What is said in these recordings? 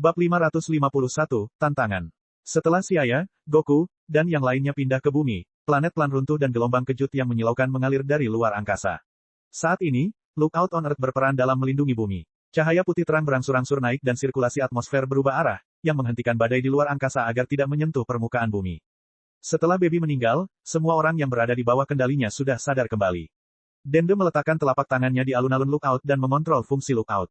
Bab 551, Tantangan. Setelah Xiaya, Goku, dan yang lainnya pindah ke bumi, planet pelan runtuh dan gelombang kejut yang menyilaukan mengalir dari luar angkasa. Saat ini, Lookout on Earth berperan dalam melindungi bumi. Cahaya putih terang berangsur-angsur naik dan sirkulasi atmosfer berubah arah, yang menghentikan badai di luar angkasa agar tidak menyentuh permukaan bumi. Setelah Baby meninggal, semua orang yang berada di bawah kendalinya sudah sadar kembali. Dende meletakkan telapak tangannya di alun-alun Lookout dan mengontrol fungsi Lookout.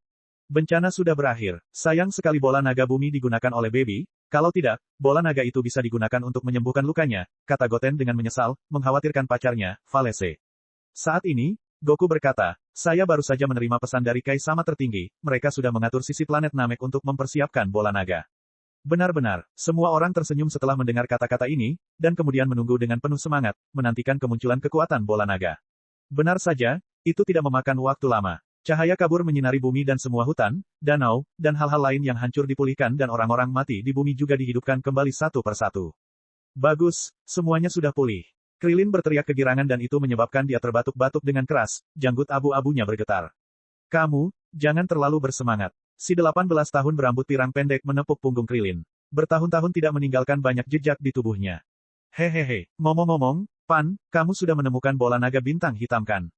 Bencana sudah berakhir. Sayang sekali bola naga bumi digunakan oleh Baby. Kalau tidak, bola naga itu bisa digunakan untuk menyembuhkan lukanya, kata Goten dengan menyesal, mengkhawatirkan pacarnya, Valese. Saat ini, Goku berkata, saya baru saja menerima pesan dari Kai-sama tertinggi, mereka sudah mengatur sisi planet Namek untuk mempersiapkan bola naga. Benar-benar, semua orang tersenyum setelah mendengar kata-kata ini, dan kemudian menunggu dengan penuh semangat, menantikan kemunculan kekuatan bola naga. Benar saja, itu tidak memakan waktu lama. Cahaya kabur menyinari bumi dan semua hutan, danau, dan hal-hal lain yang hancur dipulihkan dan orang-orang mati di bumi juga dihidupkan kembali satu persatu. Bagus, semuanya sudah pulih. Krilin berteriak kegirangan dan itu menyebabkan dia terbatuk-batuk dengan keras, janggut abu-abunya bergetar. Kamu, jangan terlalu bersemangat. Si 18 tahun berambut pirang pendek menepuk punggung Krilin. Bertahun-tahun tidak meninggalkan banyak jejak di tubuhnya. Hehehe, ngomong-ngomong, Pan, kamu sudah menemukan bola naga bintang hitam kan?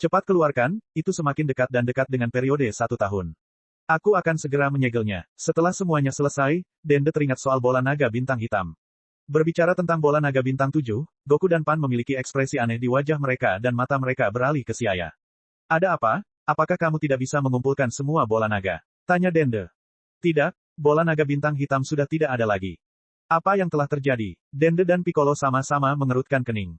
Cepat keluarkan, itu semakin dekat dan dekat dengan periode 1 tahun. Aku akan segera menyegelnya. Setelah semuanya selesai, Dende teringat soal bola naga bintang hitam. Berbicara tentang bola naga bintang 7, Goku dan Pan memiliki ekspresi aneh di wajah mereka dan mata mereka beralih ke Xiaya. Ada apa? Apakah kamu tidak bisa mengumpulkan semua bola naga? Tanya Dende. Tidak, bola naga bintang hitam sudah tidak ada lagi. Apa yang telah terjadi? Dende dan Piccolo sama-sama mengerutkan kening.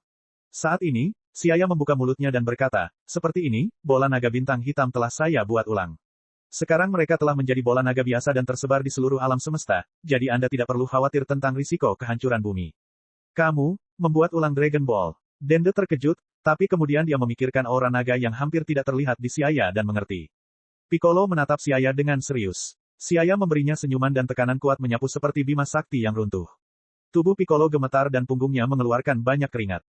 Saat ini, Xiaya membuka mulutnya dan berkata, seperti ini, bola naga bintang hitam telah saya buat ulang. Sekarang mereka telah menjadi bola naga biasa dan tersebar di seluruh alam semesta, jadi Anda tidak perlu khawatir tentang risiko kehancuran bumi. Kamu, membuat ulang Dragon Ball. Dende terkejut, tapi kemudian dia memikirkan aura naga yang hampir tidak terlihat di Xiaya dan mengerti. Piccolo menatap Xiaya dengan serius. Xiaya memberinya senyuman dan tekanan kuat menyapu seperti bima sakti yang runtuh. Tubuh Piccolo gemetar dan punggungnya mengeluarkan banyak keringat.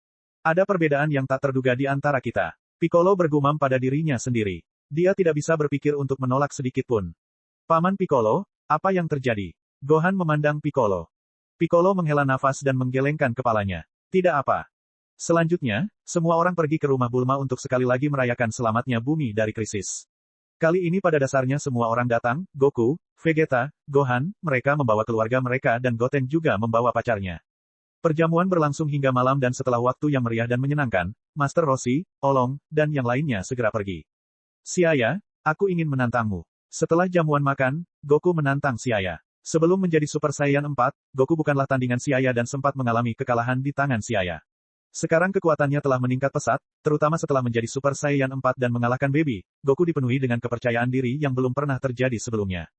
Ada perbedaan yang tak terduga di antara kita. Piccolo bergumam pada dirinya sendiri. Dia tidak bisa berpikir untuk menolak sedikit pun. Paman Piccolo, apa yang terjadi? Gohan memandang Piccolo. Piccolo menghela nafas dan menggelengkan kepalanya. Tidak apa. Selanjutnya, semua orang pergi ke rumah Bulma untuk sekali lagi merayakan selamatnya bumi dari krisis. Kali ini pada dasarnya semua orang datang, Goku, Vegeta, Gohan, mereka membawa keluarga mereka dan Goten juga membawa pacarnya. Perjamuan berlangsung hingga malam dan setelah waktu yang meriah dan menyenangkan, Master Roshi, Olong, dan yang lainnya segera pergi. Xiaya, aku ingin menantangmu. Setelah jamuan makan, Goku menantang Xiaya. Sebelum menjadi Super Saiyan 4, Goku bukanlah tandingan Xiaya dan sempat mengalami kekalahan di tangan Xiaya. Sekarang kekuatannya telah meningkat pesat, terutama setelah menjadi Super Saiyan 4 dan mengalahkan Baby. Goku dipenuhi dengan kepercayaan diri yang belum pernah terjadi sebelumnya.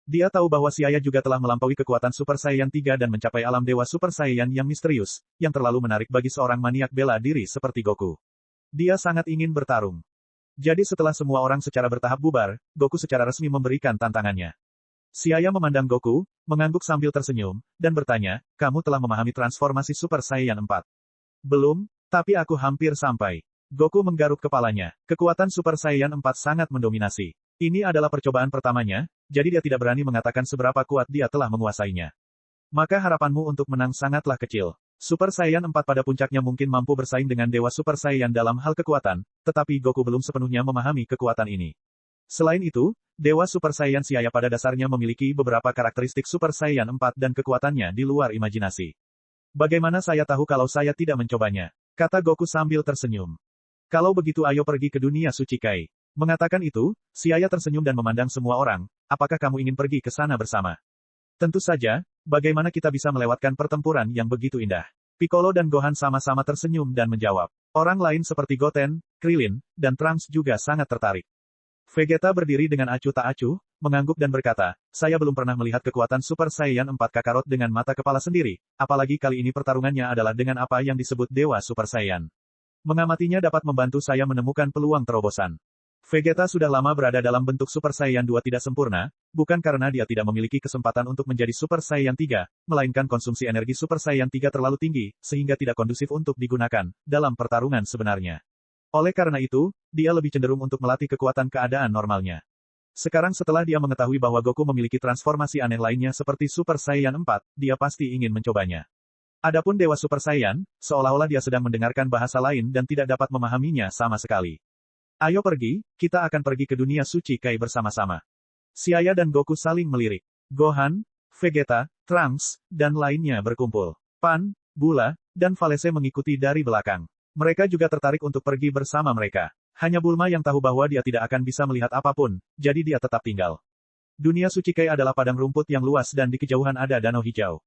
Dia tahu bahwa Xiaya juga telah melampaui kekuatan Super Saiyan 3 dan mencapai alam dewa Super Saiyan yang misterius, yang terlalu menarik bagi seorang maniak bela diri seperti Goku. Dia sangat ingin bertarung. Jadi setelah semua orang secara bertahap bubar, Goku secara resmi memberikan tantangannya. Xiaya memandang Goku, mengangguk sambil tersenyum, dan bertanya, kamu telah memahami transformasi Super Saiyan 4. Belum, tapi aku hampir sampai. Goku menggaruk kepalanya. Kekuatan Super Saiyan 4 sangat mendominasi. Ini adalah percobaan pertamanya, jadi dia tidak berani mengatakan seberapa kuat dia telah menguasainya. Maka harapanmu untuk menang sangatlah kecil. Super Saiyan 4 pada puncaknya mungkin mampu bersaing dengan Dewa Super Saiyan dalam hal kekuatan, tetapi Goku belum sepenuhnya memahami kekuatan ini. Selain itu, Dewa Super Saiyan Xiaya pada dasarnya memiliki beberapa karakteristik Super Saiyan 4 dan kekuatannya di luar imajinasi. Bagaimana saya tahu kalau saya tidak mencobanya? Kata Goku sambil tersenyum. Kalau begitu ayo pergi ke dunia suci Kai. Mengatakan itu, Xiaya tersenyum dan memandang semua orang, apakah kamu ingin pergi ke sana bersama? Tentu saja, bagaimana kita bisa melewatkan pertempuran yang begitu indah? Piccolo dan Gohan sama-sama tersenyum dan menjawab. Orang lain seperti Goten, Krilin, dan Trunks juga sangat tertarik. Vegeta berdiri dengan acuh tak acuh, mengangguk dan berkata, saya belum pernah melihat kekuatan Super Saiyan 4 Kakarot dengan mata kepala sendiri, apalagi kali ini pertarungannya adalah dengan apa yang disebut Dewa Super Saiyan. Mengamatinya dapat membantu saya menemukan peluang terobosan. Vegeta sudah lama berada dalam bentuk Super Saiyan 2 tidak sempurna, bukan karena dia tidak memiliki kesempatan untuk menjadi Super Saiyan 3, melainkan konsumsi energi Super Saiyan 3 terlalu tinggi, sehingga tidak kondusif untuk digunakan dalam pertarungan sebenarnya. Oleh karena itu, dia lebih cenderung untuk melatih kekuatan keadaan normalnya. Sekarang setelah dia mengetahui bahwa Goku memiliki transformasi aneh lainnya seperti Super Saiyan 4, dia pasti ingin mencobanya. Adapun Dewa Super Saiyan, seolah-olah dia sedang mendengarkan bahasa lain dan tidak dapat memahaminya sama sekali. Ayo pergi, kita akan pergi ke dunia suci Kai bersama-sama. Xiaya dan Goku saling melirik. Gohan, Vegeta, Trunks, dan lainnya berkumpul. Pan, Bula, dan Valese mengikuti dari belakang. Mereka juga tertarik untuk pergi bersama mereka. Hanya Bulma yang tahu bahwa dia tidak akan bisa melihat apapun, jadi dia tetap tinggal. Dunia suci Kai adalah padang rumput yang luas dan di kejauhan ada danau hijau.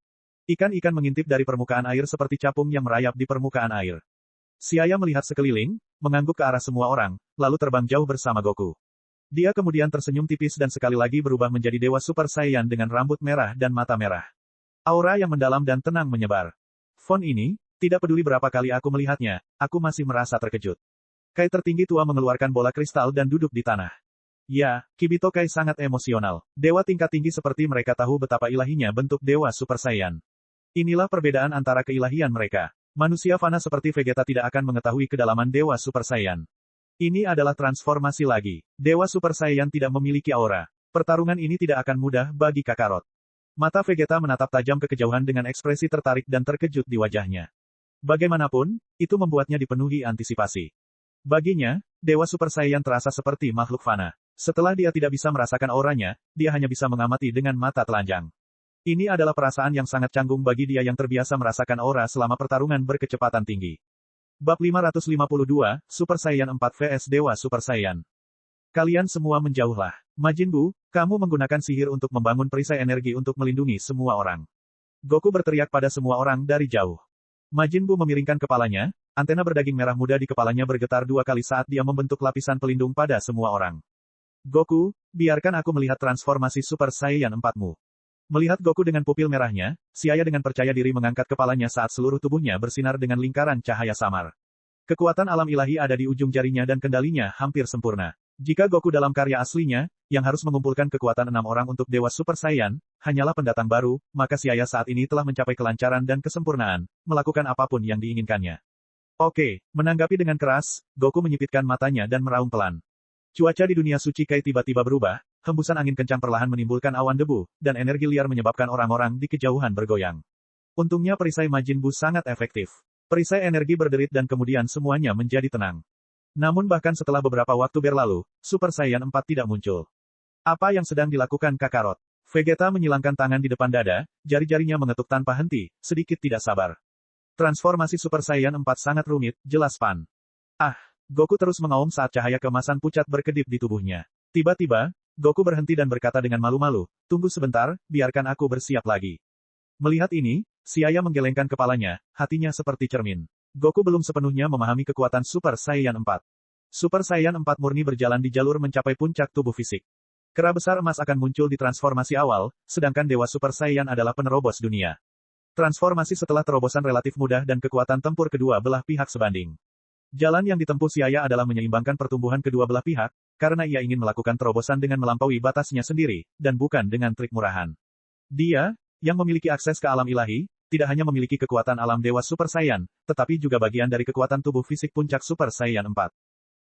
Ikan-ikan mengintip dari permukaan air seperti capung yang merayap di permukaan air. Xiaya melihat sekeliling, mengangguk ke arah semua orang, lalu terbang jauh bersama Goku. Dia kemudian tersenyum tipis dan sekali lagi berubah menjadi Dewa Super Saiyan dengan rambut merah dan mata merah. Aura yang mendalam dan tenang menyebar. Font ini, tidak peduli berapa kali aku melihatnya, aku masih merasa terkejut. Kai tertinggi tua mengeluarkan bola kristal dan duduk di tanah. Ya, Kibito Kai sangat emosional. Dewa tingkat tinggi seperti mereka tahu betapa ilahinya bentuk Dewa Super Saiyan. Inilah perbedaan antara keilahian mereka. Manusia fana seperti Vegeta tidak akan mengetahui kedalaman Dewa Super Saiyan. Ini adalah transformasi lagi. Dewa Super Saiyan tidak memiliki aura. Pertarungan ini tidak akan mudah bagi Kakarot. Mata Vegeta menatap tajam ke kejauhan dengan ekspresi tertarik dan terkejut di wajahnya. Bagaimanapun, itu membuatnya dipenuhi antisipasi. Baginya, Dewa Super Saiyan terasa seperti makhluk fana. Setelah dia tidak bisa merasakan auranya, dia hanya bisa mengamati dengan mata telanjang. Ini adalah perasaan yang sangat canggung bagi dia yang terbiasa merasakan aura selama pertarungan berkecepatan tinggi. Bab 552, Super Saiyan 4 vs Dewa Super Saiyan. Kalian semua menjauhlah. Majin Buu, kamu menggunakan sihir untuk membangun perisai energi untuk melindungi semua orang. Goku berteriak pada semua orang dari jauh. Majin Buu memiringkan kepalanya, antena berdaging merah muda di kepalanya bergetar 2 kali saat dia membentuk lapisan pelindung pada semua orang. Goku, biarkan aku melihat transformasi Super Saiyan 4-mu. Melihat Goku dengan pupil merahnya, Xiaya dengan percaya diri mengangkat kepalanya saat seluruh tubuhnya bersinar dengan lingkaran cahaya samar. Kekuatan alam ilahi ada di ujung jarinya dan kendalinya hampir sempurna. Jika Goku dalam karya aslinya, yang harus mengumpulkan kekuatan 6 orang untuk Dewa Super Saiyan, hanyalah pendatang baru, maka Xiaya saat ini telah mencapai kelancaran dan kesempurnaan, melakukan apapun yang diinginkannya. Oke, menanggapi dengan keras, Goku menyipitkan matanya dan meraung pelan. Cuaca di dunia suci Kai tiba-tiba berubah, hembusan angin kencang perlahan menimbulkan awan debu, dan energi liar menyebabkan orang-orang di kejauhan bergoyang. Untungnya perisai Majin Buu sangat efektif. Perisai energi berderit dan kemudian semuanya menjadi tenang. Namun bahkan setelah beberapa waktu berlalu, Super Saiyan 4 tidak muncul. Apa yang sedang dilakukan Kakarot? Vegeta menyilangkan tangan di depan dada, jari-jarinya mengetuk tanpa henti, sedikit tidak sabar. Transformasi Super Saiyan 4 sangat rumit, jelas Pan. Goku terus mengaum saat cahaya keemasan pucat berkedip di tubuhnya. Tiba-tiba, Goku berhenti dan berkata dengan malu-malu, tunggu sebentar, biarkan aku bersiap lagi. Melihat ini, Xiaya menggelengkan kepalanya, hatinya seperti cermin. Goku belum sepenuhnya memahami kekuatan Super Saiyan 4. Super Saiyan 4 murni berjalan di jalur mencapai puncak tubuh fisik. Kera besar emas akan muncul di transformasi awal, sedangkan Dewa Super Saiyan adalah penerobos dunia. Transformasi setelah terobosan relatif mudah dan kekuatan tempur kedua belah pihak sebanding. Jalan yang ditempuh Xiaya adalah menyeimbangkan pertumbuhan kedua belah pihak, karena ia ingin melakukan terobosan dengan melampaui batasnya sendiri, dan bukan dengan trik murahan. Dia, yang memiliki akses ke alam ilahi, tidak hanya memiliki kekuatan alam Dewa Super Saiyan, tetapi juga bagian dari kekuatan tubuh fisik puncak Super Saiyan 4.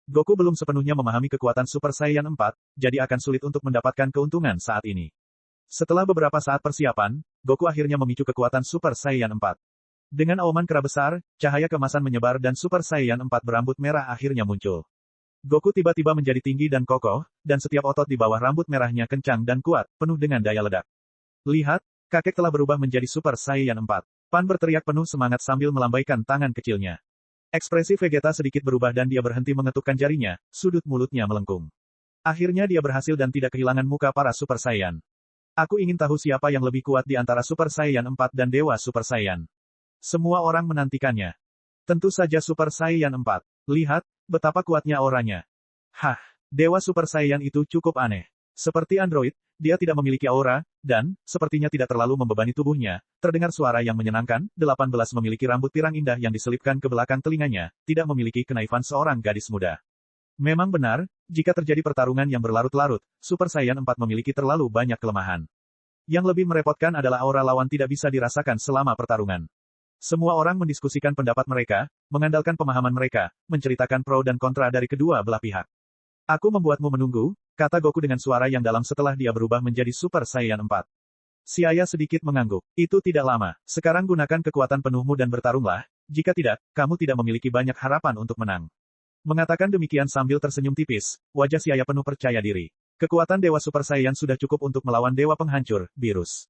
Goku belum sepenuhnya memahami kekuatan Super Saiyan 4, jadi akan sulit untuk mendapatkan keuntungan saat ini. Setelah beberapa saat persiapan, Goku akhirnya memicu kekuatan Super Saiyan 4. Dengan auman kera besar, cahaya keemasan menyebar dan Super Saiyan 4 berambut merah akhirnya muncul. Goku tiba-tiba menjadi tinggi dan kokoh, dan setiap otot di bawah rambut merahnya kencang dan kuat, penuh dengan daya ledak. Lihat, kakek telah berubah menjadi Super Saiyan 4. Pan berteriak penuh semangat sambil melambaikan tangan kecilnya. Ekspresi Vegeta sedikit berubah dan dia berhenti mengetukkan jarinya, sudut mulutnya melengkung. Akhirnya dia berhasil dan tidak kehilangan muka para Super Saiyan. Aku ingin tahu siapa yang lebih kuat di antara Super Saiyan 4 dan Dewa Super Saiyan. Semua orang menantikannya. Tentu saja Super Saiyan 4. Lihat, betapa kuatnya auranya. Dewa Super Saiyan itu cukup aneh. Seperti android, dia tidak memiliki aura, dan, sepertinya tidak terlalu membebani tubuhnya. Terdengar suara yang menyenangkan, 18 memiliki rambut pirang indah yang diselipkan ke belakang telinganya, tidak memiliki kenaifan seorang gadis muda. Memang benar, jika terjadi pertarungan yang berlarut-larut, Super Saiyan 4 memiliki terlalu banyak kelemahan. Yang lebih merepotkan adalah aura lawan tidak bisa dirasakan selama pertarungan. Semua orang mendiskusikan pendapat mereka, mengandalkan pemahaman mereka, menceritakan pro dan kontra dari kedua belah pihak. Aku membuatmu menunggu, kata Goku dengan suara yang dalam setelah dia berubah menjadi Super Saiyan 4. Si ayah sedikit mengangguk. Itu tidak lama. Sekarang gunakan kekuatan penuhmu dan bertarunglah, jika tidak, kamu tidak memiliki banyak harapan untuk menang. Mengatakan demikian sambil tersenyum tipis, wajah si ayah penuh percaya diri. Kekuatan Dewa Super Saiyan sudah cukup untuk melawan Dewa Penghancur, Beerus.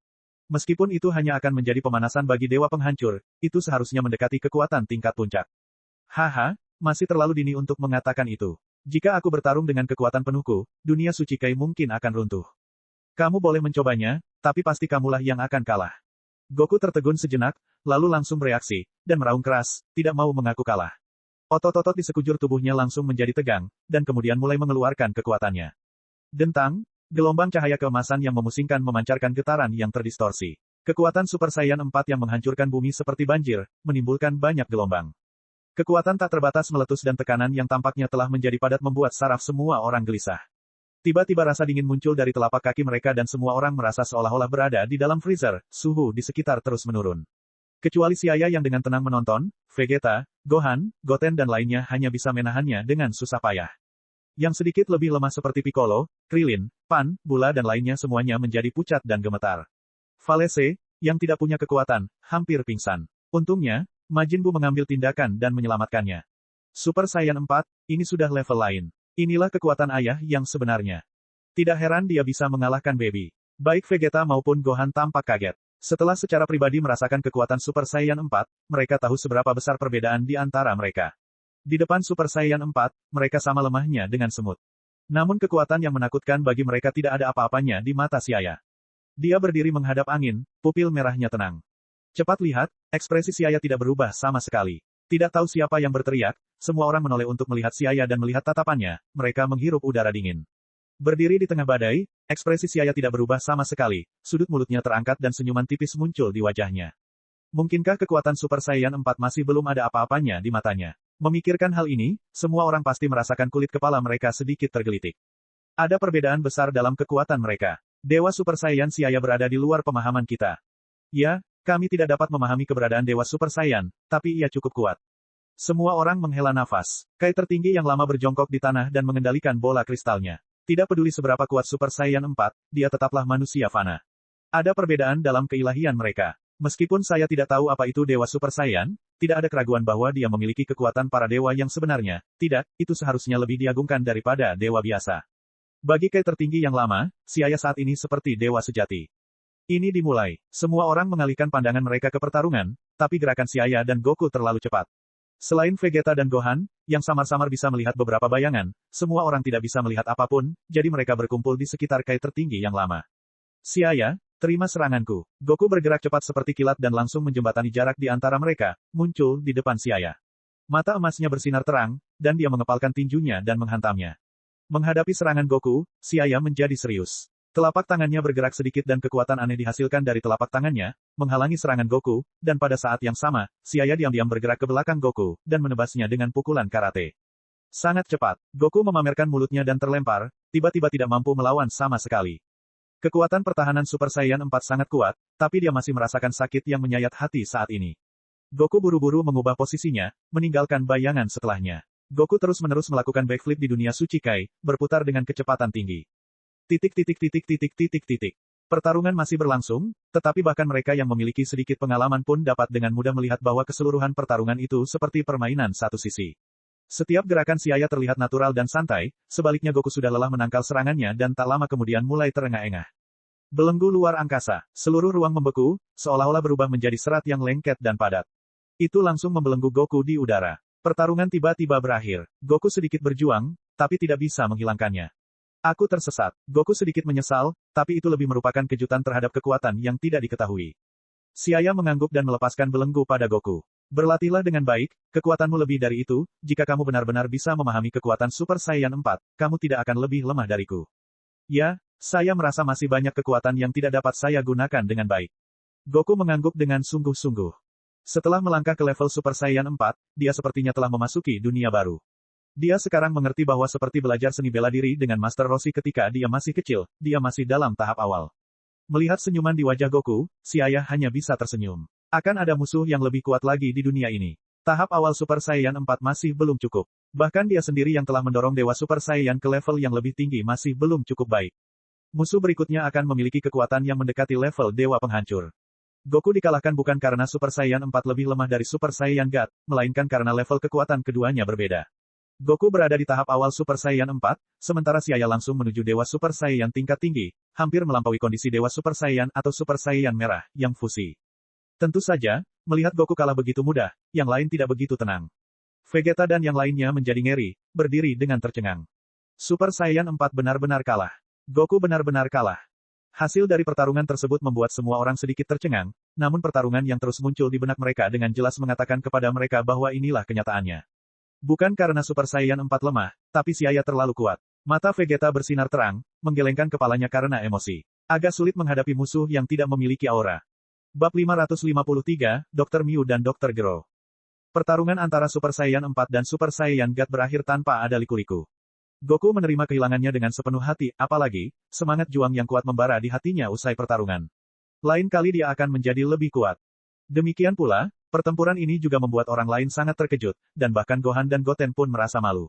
Meskipun itu hanya akan menjadi pemanasan bagi Dewa Penghancur, itu seharusnya mendekati kekuatan tingkat puncak. Haha, masih terlalu dini untuk mengatakan itu. Jika aku bertarung dengan kekuatan penuhku, dunia suci Kai mungkin akan runtuh. Kamu boleh mencobanya, tapi pasti kamulah yang akan kalah. Goku tertegun sejenak, lalu langsung bereaksi, dan meraung keras, tidak mau mengaku kalah. Otot-otot di sekujur tubuhnya langsung menjadi tegang, dan kemudian mulai mengeluarkan kekuatannya. Dentang, gelombang cahaya keemasan yang memusingkan memancarkan getaran yang terdistorsi. Kekuatan Super Saiyan 4 yang menghancurkan bumi seperti banjir, menimbulkan banyak gelombang. Kekuatan tak terbatas meletus dan tekanan yang tampaknya telah menjadi padat membuat saraf semua orang gelisah. Tiba-tiba rasa dingin muncul dari telapak kaki mereka dan semua orang merasa seolah-olah berada di dalam freezer, suhu di sekitar terus menurun. Kecuali si ayah yang dengan tenang menonton, Vegeta, Gohan, Goten dan lainnya hanya bisa menahannya dengan susah payah. Yang sedikit lebih lemah seperti Piccolo, Krillin, Pan, Bula dan lainnya semuanya menjadi pucat dan gemetar. Valese, yang tidak punya kekuatan, hampir pingsan. Untungnya, Majin Buu mengambil tindakan dan menyelamatkannya. Super Saiyan 4, ini sudah level lain. Inilah kekuatan ayah yang sebenarnya. Tidak heran dia bisa mengalahkan Baby. Baik Vegeta maupun Gohan tampak kaget. Setelah secara pribadi merasakan kekuatan Super Saiyan 4, mereka tahu seberapa besar perbedaan di antara mereka. Di depan Super Saiyan 4, mereka sama lemahnya dengan semut. Namun kekuatan yang menakutkan bagi mereka tidak ada apa-apanya di mata si ayah. Dia berdiri menghadap angin, pupil merahnya tenang. Cepat lihat, ekspresi si ayah tidak berubah sama sekali. Tidak tahu siapa yang berteriak, semua orang menoleh untuk melihat si ayah dan melihat tatapannya, mereka menghirup udara dingin. Berdiri di tengah badai, ekspresi si ayah tidak berubah sama sekali, sudut mulutnya terangkat dan senyuman tipis muncul di wajahnya. Mungkinkah kekuatan Super Saiyan 4 masih belum ada apa-apanya di matanya? Memikirkan hal ini, semua orang pasti merasakan kulit kepala mereka sedikit tergelitik. Ada perbedaan besar dalam kekuatan mereka. Dewa Super Saiyan si ayah berada di luar pemahaman kita. Ya, kami tidak dapat memahami keberadaan Dewa Super Saiyan, tapi ia cukup kuat. Semua orang menghela nafas. Kai tertinggi yang lama berjongkok di tanah dan mengendalikan bola kristalnya. Tidak peduli seberapa kuat Super Saiyan 4, dia tetaplah manusia fana. Ada perbedaan dalam keilahian mereka. Meskipun saya tidak tahu apa itu Dewa Super Saiyan, tidak ada keraguan bahwa dia memiliki kekuatan para dewa yang sebenarnya. Tidak, itu seharusnya lebih diagungkan daripada dewa biasa. Bagi Kai tertinggi yang lama, si ayah saat ini seperti dewa sejati. Ini dimulai. Semua orang mengalihkan pandangan mereka ke pertarungan, tapi gerakan si ayah dan Goku terlalu cepat. Selain Vegeta dan Gohan, yang samar-samar bisa melihat beberapa bayangan, semua orang tidak bisa melihat apapun, jadi mereka berkumpul di sekitar Kai tertinggi yang lama. Si ayah, terima seranganku. Goku bergerak cepat seperti kilat dan langsung menjembatani jarak di antara mereka, muncul di depan si ayah. Mata emasnya bersinar terang, dan dia mengepalkan tinjunya dan menghantamnya. Menghadapi serangan Goku, si ayah menjadi serius. Telapak tangannya bergerak sedikit dan kekuatan aneh dihasilkan dari telapak tangannya, menghalangi serangan Goku, dan pada saat yang sama, si ayah diam-diam bergerak ke belakang Goku, dan menebasnya dengan pukulan karate. Sangat cepat, Goku memamerkan mulutnya dan terlempar, tiba-tiba tidak mampu melawan sama sekali. Kekuatan pertahanan Super Saiyan 4 sangat kuat, tapi dia masih merasakan sakit yang menyayat hati saat ini. Goku buru-buru mengubah posisinya, meninggalkan bayangan setelahnya. Goku terus-menerus melakukan backflip di dunia suci Kai, berputar dengan kecepatan tinggi. Pertarungan masih berlangsung, tetapi bahkan mereka yang memiliki sedikit pengalaman pun dapat dengan mudah melihat bahwa keseluruhan pertarungan itu seperti permainan satu sisi. Setiap gerakan si ayah terlihat natural dan santai, sebaliknya Goku sudah lelah menangkal serangannya dan tak lama kemudian mulai terengah-engah. Belenggu luar angkasa, seluruh ruang membeku, seolah-olah berubah menjadi serat yang lengket dan padat. Itu langsung membelenggu Goku di udara. Pertarungan tiba-tiba berakhir. Goku sedikit berjuang, tapi tidak bisa menghilangkannya. Aku tersesat. Goku sedikit menyesal, tapi itu lebih merupakan kejutan terhadap kekuatan yang tidak diketahui. Si ayah mengangguk dan melepaskan belenggu pada Goku. Berlatihlah dengan baik, kekuatanmu lebih dari itu, jika kamu benar-benar bisa memahami kekuatan Super Saiyan 4, kamu tidak akan lebih lemah dariku. Ya, saya merasa masih banyak kekuatan yang tidak dapat saya gunakan dengan baik. Goku mengangguk dengan sungguh-sungguh. Setelah melangkah ke level Super Saiyan 4, dia sepertinya telah memasuki dunia baru. Dia sekarang mengerti bahwa seperti belajar seni bela diri dengan Master Roshi ketika dia masih kecil, dia masih dalam tahap awal. Melihat senyuman di wajah Goku, si ayah hanya bisa tersenyum. Akan ada musuh yang lebih kuat lagi di dunia ini. Tahap awal Super Saiyan 4 masih belum cukup. Bahkan dia sendiri yang telah mendorong Dewa Super Saiyan ke level yang lebih tinggi masih belum cukup baik. Musuh berikutnya akan memiliki kekuatan yang mendekati level Dewa Penghancur. Goku dikalahkan bukan karena Super Saiyan 4 lebih lemah dari Super Saiyan God, melainkan karena level kekuatan keduanya berbeda. Goku berada di tahap awal Super Saiyan 4, sementara Siaya langsung menuju Dewa Super Saiyan tingkat tinggi, hampir melampaui kondisi Dewa Super Saiyan atau Super Saiyan Merah, yang fusi. Tentu saja, melihat Goku kalah begitu mudah, yang lain tidak begitu tenang. Vegeta dan yang lainnya menjadi ngeri, berdiri dengan tercengang. Super Saiyan 4 benar-benar kalah. Goku benar-benar kalah. Hasil dari pertarungan tersebut membuat semua orang sedikit tercengang, namun pertarungan yang terus muncul di benak mereka dengan jelas mengatakan kepada mereka bahwa inilah kenyataannya. Bukan karena Super Saiyan 4 lemah, tapi Siaya terlalu kuat. Mata Vegeta bersinar terang, menggelengkan kepalanya karena emosi. Agak sulit menghadapi musuh yang tidak memiliki aura. Bab 553, Dr. Mew dan Dr. Gero. Pertarungan antara Super Saiyan 4 dan Super Saiyan God berakhir tanpa ada liku-liku. Goku menerima kehilangannya dengan sepenuh hati, apalagi, semangat juang yang kuat membara di hatinya usai pertarungan. Lain kali dia akan menjadi lebih kuat. Demikian pula, pertempuran ini juga membuat orang lain sangat terkejut, dan bahkan Gohan dan Goten pun merasa malu.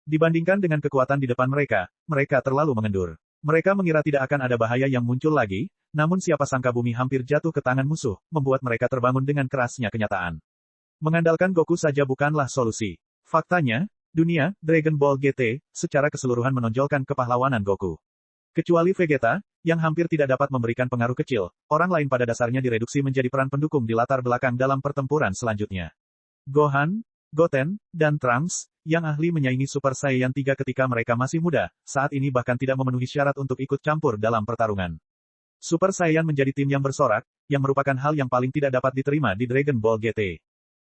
Dibandingkan dengan kekuatan di depan mereka, mereka terlalu mengendur. Mereka mengira tidak akan ada bahaya yang muncul lagi, namun siapa sangka bumi hampir jatuh ke tangan musuh, membuat mereka terbangun dengan kerasnya kenyataan. Mengandalkan Goku saja bukanlah solusi. Faktanya, dunia, Dragon Ball GT, secara keseluruhan menonjolkan kepahlawanan Goku. Kecuali Vegeta, yang hampir tidak dapat memberikan pengaruh kecil, orang lain pada dasarnya direduksi menjadi peran pendukung di latar belakang dalam pertempuran selanjutnya. Gohan, Goten, dan Trunks, yang ahli menyaingi Super Saiyan 3 ketika mereka masih muda, saat ini bahkan tidak memenuhi syarat untuk ikut campur dalam pertarungan. Super Saiyan menjadi tim yang bersorak, yang merupakan hal yang paling tidak dapat diterima di Dragon Ball GT.